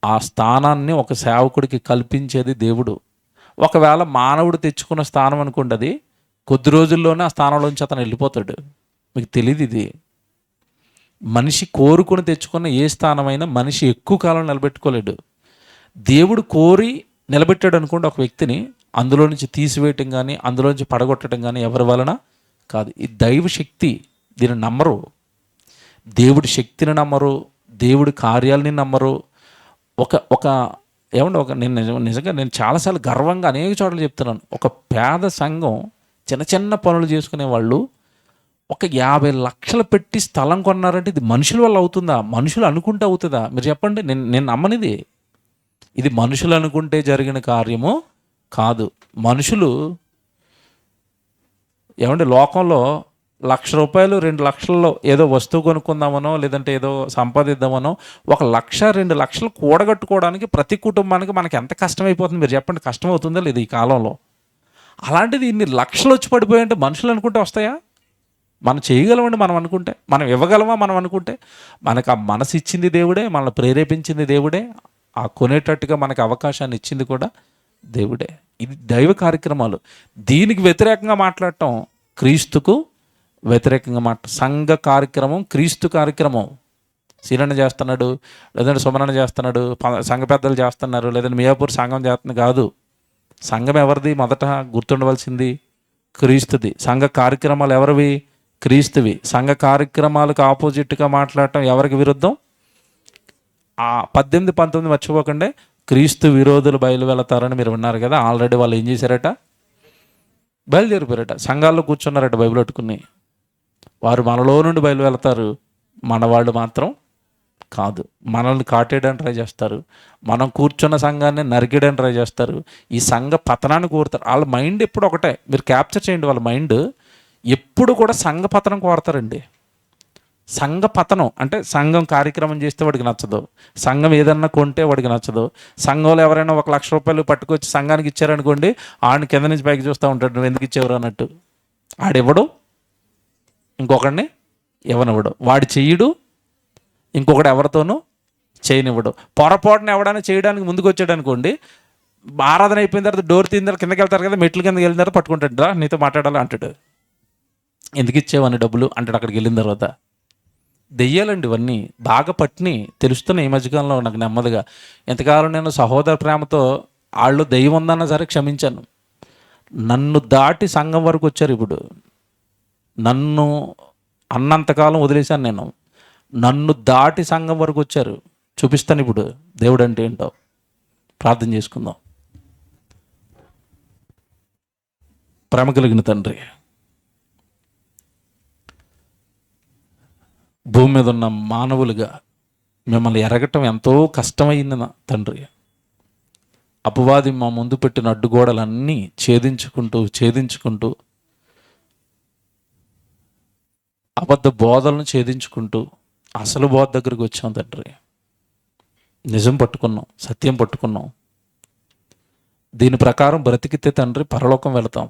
ఆ స్థానాన్ని ఒక సేవకుడికి కల్పించేది దేవుడు. ఒకవేళ మానవుడు తెచ్చుకున్న స్థానం అనుకోండి, అది కొద్ది రోజుల్లోనే ఆ స్థానంలోంచి అతను వెళ్ళిపోతాడు. మీకు తెలియదు ఇది. మనిషి కోరుకుని తెచ్చుకున్న ఏ స్థానమైనా మనిషి ఎక్కువ కాలం నిలబెట్టుకోలేడు. దేవుడు కోరి నిలబెట్టాడు అనుకోండి ఒక వ్యక్తిని, అందులో నుంచి తీసివేయటం కానీ అందులో నుంచి పడగొట్టడం కానీ ఎవరి వలన కాదు. ఈ దైవ శక్తి. దీన్ని నమ్మరు, దేవుడి శక్తిని నమ్మరు, దేవుడి కార్యాలని నమ్మరు. నిజంగా నేను చాలాసార్లు గర్వంగా అనేక చోట్ల చెప్తున్నాను, ఒక పేద సంఘం చిన్న పనులు చేసుకునే వాళ్ళు 50 లక్షలు పెట్టి స్థలం కొన్నారంటే ఇది మనుషుల వల్ల అవుతుందా? మనుషులు అనుకుంటే అవుతుందా? మీరు చెప్పండి. నేను నమ్మనిది. ఇది మనుషులు అనుకుంటే జరిగిన కార్యము కాదు. మనుషులు లోకంలో ₹1,00,000 2,00,000 ఏదో వస్తువు కొనుక్కుందామనో లేదంటే ఏదో సంపాదిద్దామనో 1,00,000 2,00,000 కూడగట్టుకోవడానికి ప్రతి కుటుంబానికి మనకి ఎంత కష్టమైపోతుంది మీరు చెప్పండి. కష్టమవుతుందా లేదు ఈ కాలంలో? అలాంటిది ఇన్ని లక్షలు వచ్చి పడిపోయాయంటే మనుషులు అనుకుంటే వస్తాయా? మనం చేయగలమండి మనం అనుకుంటే, మనం ఇవ్వగలమా మనం అనుకుంటే? మనకు ఆ మనసు ఇచ్చింది దేవుడే, మనల్ని ప్రేరేపించింది దేవుడే, ఆ కొనేటట్టుగా మనకు అవకాశాన్ని ఇచ్చింది కూడా దేవుడే. ఇది దైవ కార్యక్రమాలు. దీనికి వ్యతిరేకంగా మాట్లాడటం క్రీస్తుకు వ్యతిరేకంగా సంఘ కార్యక్రమం క్రీస్తు కార్యక్రమం. సీరణ చేస్తున్నాడు, లేదంటే సుమరణ చేస్తున్నాడు, సంఘ పెద్దలు చేస్తున్నారు, లేదంటే మియాపూర్ సంఘం చేస్తుంది కాదు. సంఘం ఎవరిది? మొదట గుర్తుండవలసింది క్రీస్తుది. సంఘ కార్యక్రమాలు ఎవరివి? క్రీస్తువి. సంఘ కార్యక్రమాలకు ఆపోజిట్గా మాట్లాడటం ఎవరికి విరుద్ధం? 18, 19 మర్చిపోకండి. క్రీస్తు విరోధులు బయలు వెళతారని మీరు విన్నారు కదా. ఆల్రెడీ వాళ్ళు ఏం చేశారట? బయలుదేరిపోయారట, సంఘాల్లో కూర్చున్నారట బైబిల్ పట్టుకుని. వారు మనలో నుండి బయలు వెళతారు, మనవాళ్ళు మాత్రం కాదు. మనల్ని కాటేయడానికి ట్రై చేస్తారు. మనం కూర్చున్న సంఘాన్ని నరికేయడానికి ట్రై చేస్తారు. ఈ సంఘ పతనాన్ని కోరుతారు. వాళ్ళ మైండ్ ఎప్పుడు ఒకటే. మీరు క్యాప్చర్ చేయండి. వాళ్ళ మైండ్ ఎప్పుడు కూడా సంఘ పతనం కోరతారండి. సంఘ పతనం అంటే సంఘం కార్యక్రమం చేస్తే వాడికి నచ్చదు, సంఘం ఏదన్నా కొంటే వాడికి నచ్చదు. సంఘంలో ఎవరైనా 1,00,000 రూపాయలు పట్టుకొచ్చి సంఘానికి ఇచ్చారనుకోండి, ఆడిని కింద నుంచి పైకి చూస్తూ ఉంటాడు, నువ్వు ఎందుకు ఇచ్చేవారు అన్నట్టు. ఆడివ్వడు, ఇంకొకడిని ఇవ్వనివ్వడు. వాడి చెయ్యడు, ఇంకొకటి ఎవరితోనూ చేయనివ్వడు. పొరపాటున ఎవడైనా చేయడానికి ముందుకు వచ్చాడు అనుకోండి, ఆరాధన అయిపోయిన తర్వాత డోర్ తీసిన తర్వాత కిందకి వెళ్తారు కదా, మెట్ల కిందకి వెళ్ళిన తర్వాత పట్టుకుంటాడు, రా నీతో మాట్లాడాలి అంటాడు. ఎందుకు ఇచ్చేవని డబ్బులు అంటాడు అక్కడికి వెళ్ళిన తర్వాత. దెయ్యాలండి ఇవన్నీ, బాగా పట్టిని తెలుస్తున్నాయి ఈ మధ్యకాలంలో నాకు నెమ్మదిగా. ఎంతకాలం నేను సహోదర ప్రేమతో వాళ్ళు దెయ్యం ఉందన్నా సరే క్షమించాను. నన్ను దాటి సంఘం వరకు వచ్చారు. ఇప్పుడు నన్ను అన్నంతకాలం వదిలేశాను నేను, నన్ను దాటి సంఘం వరకు వచ్చారు. చూపిస్తాను ఇప్పుడు దేవుడు అంటే ఏంటో. ప్రార్థన చేసుకుందాం. ప్రేమ కలిగిన తండ్రి, భూమి మీద ఉన్న మానవులుగా మిమ్మల్ని ఎరగటం ఎంతో కష్టమైంది నా తండ్రి. అపవాది మా ముందు పెట్టిన అడ్డుగోడలన్నీ ఛేదించుకుంటూ అబద్ధ బోధలను ఛేదించుకుంటూ అసలు బోధ దగ్గరికి వచ్చాం తండ్రి. నిజం పట్టుకున్నాం, సత్యం పట్టుకున్నాం. దీని ప్రకారం బ్రతికితే తండ్రి పరలోకం వెళతాం.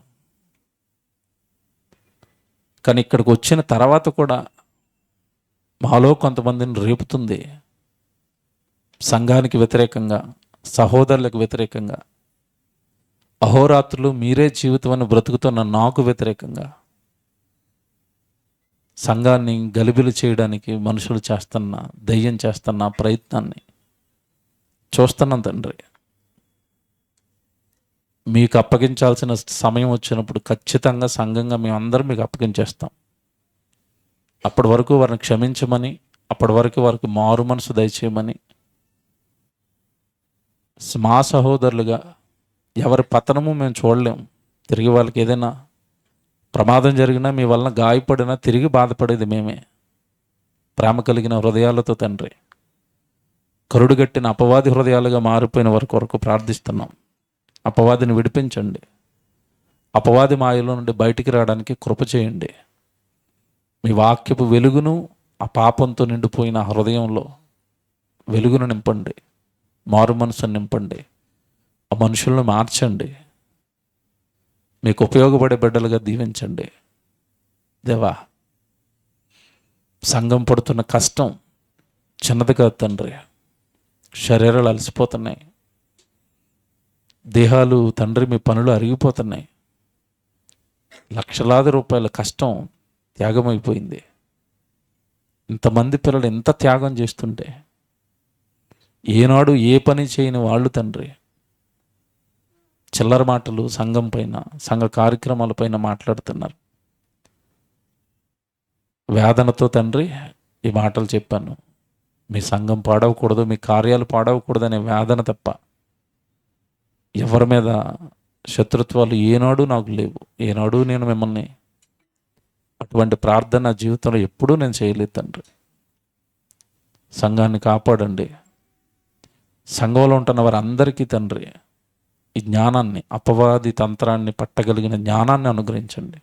కానీ ఇక్కడికి వచ్చిన తర్వాత కూడా మాలో కొంతమందిని రేపుతుంది. సంఘానికి వ్యతిరేకంగా, సహోదరులకు వ్యతిరేకంగా, అహోరాత్రులు మీరే జీవితం అని బ్రతుకుతున్న నాకు వ్యతిరేకంగా సంఘాన్ని గలిబిలి చేయడానికి మనుషులు చేస్తున్న, దయ్యం చేస్తున్న ప్రయత్నాన్ని చూస్తున్నాం తండ్రి. మీకు అప్పగించాల్సిన సమయం వచ్చినప్పుడు ఖచ్చితంగా సంఘంగా మేమందరం మీకు అప్పగించేస్తాం. అప్పటి వరకు వారిని క్షమించమని, అప్పటి వరకు వారికి మారు మనసు దయచేయమని, మా సహోదరులుగా ఎవరి పతనము మేము చూడలేం. తిరిగి వాళ్ళకి ఏదైనా ప్రమాదం జరిగినా, మీ వలన గాయపడినా తిరిగి బాధపడేది మేమే. ప్రేమ కలిగిన హృదయాలతో తండ్రి, కరుడుగట్టిన అపవాది హృదయాలుగా మారిపోయిన వారి కొరకు ప్రార్థిస్తున్నాం. అపవాదిని విడిపించండి. అపవాది మాయలో నుండి బయటికి రావడానికి కృప చేయండి. మీ వాక్యపు వెలుగును ఆ పాపంతో నిండిపోయిన హృదయంలో వెలుగును నింపండి, మారు మనసును నింపండి. ఆ మనుషులను మార్చండి, మీకు ఉపయోగపడే బిడ్డలుగా దీవించండి. దేవా, సంఘం పడుతున్న కష్టం చిన్నది కాదు తండ్రి. శరీరాలు అలసిపోతున్నాయి, దేహాలు తండ్రి మీ పనులు అరిగిపోతున్నాయి. లక్షలాది రూపాయల కష్టం త్యాగమైపోయింది. ఇంతమంది పిల్లలు ఎంత త్యాగం చేస్తుంటే, ఏనాడు ఏ పని చేయని వాళ్ళు తండ్రి చిల్లర మాటలు సంఘం పైన, సంఘ కార్యక్రమాలపైన మాట్లాడుతున్నారు. వేదనతో తండ్రి ఈ మాటలు చెప్పాను. మీ సంఘం పాడవకూడదు, మీ కార్యాలు పాడవకూడదు అనే వేదన తప్ప ఎవరి మీద శత్రుత్వాలు ఏనాడు నాకు లేవు. ఏనాడు నేను మిమ్మల్ని అటువంటి ప్రార్థన నా జీవితంలో ఎప్పుడూ నేను చేయలేదు తండ్రి. సంఘాన్ని కాపాడండి. సంఘంలో ఉంటున్న వారందరికీ తండ్రి ఈ జ్ఞానాన్ని, అపవాది తంత్రాన్ని పట్టగలిగిన జ్ఞానాన్ని అనుగ్రహించండి.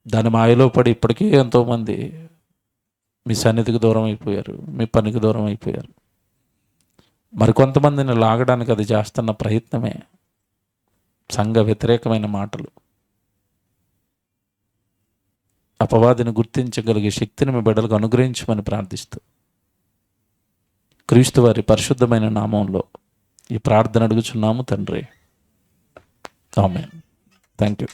దాని మాయలో పడి ఇప్పటికే ఎంతోమంది మీ సన్నిధికి దూరం అయిపోయారు, మీ పనికి దూరం అయిపోయారు. మరికొంతమందిని లాగడానికి అది చేస్తున్న ప్రయత్నమే సంఘ వ్యతిరేకమైన మాటలు. అపవాదిని గుర్తించగలిగే శక్తిని మీ బిడ్డలకు అనుగ్రహించమని ప్రార్థిస్తూ క్రీస్తు వారి పరిశుద్ధమైన నామంలో ఈ ప్రార్థన అడుగుచున్నాము తండ్రి. ఆమేన్. Thank you.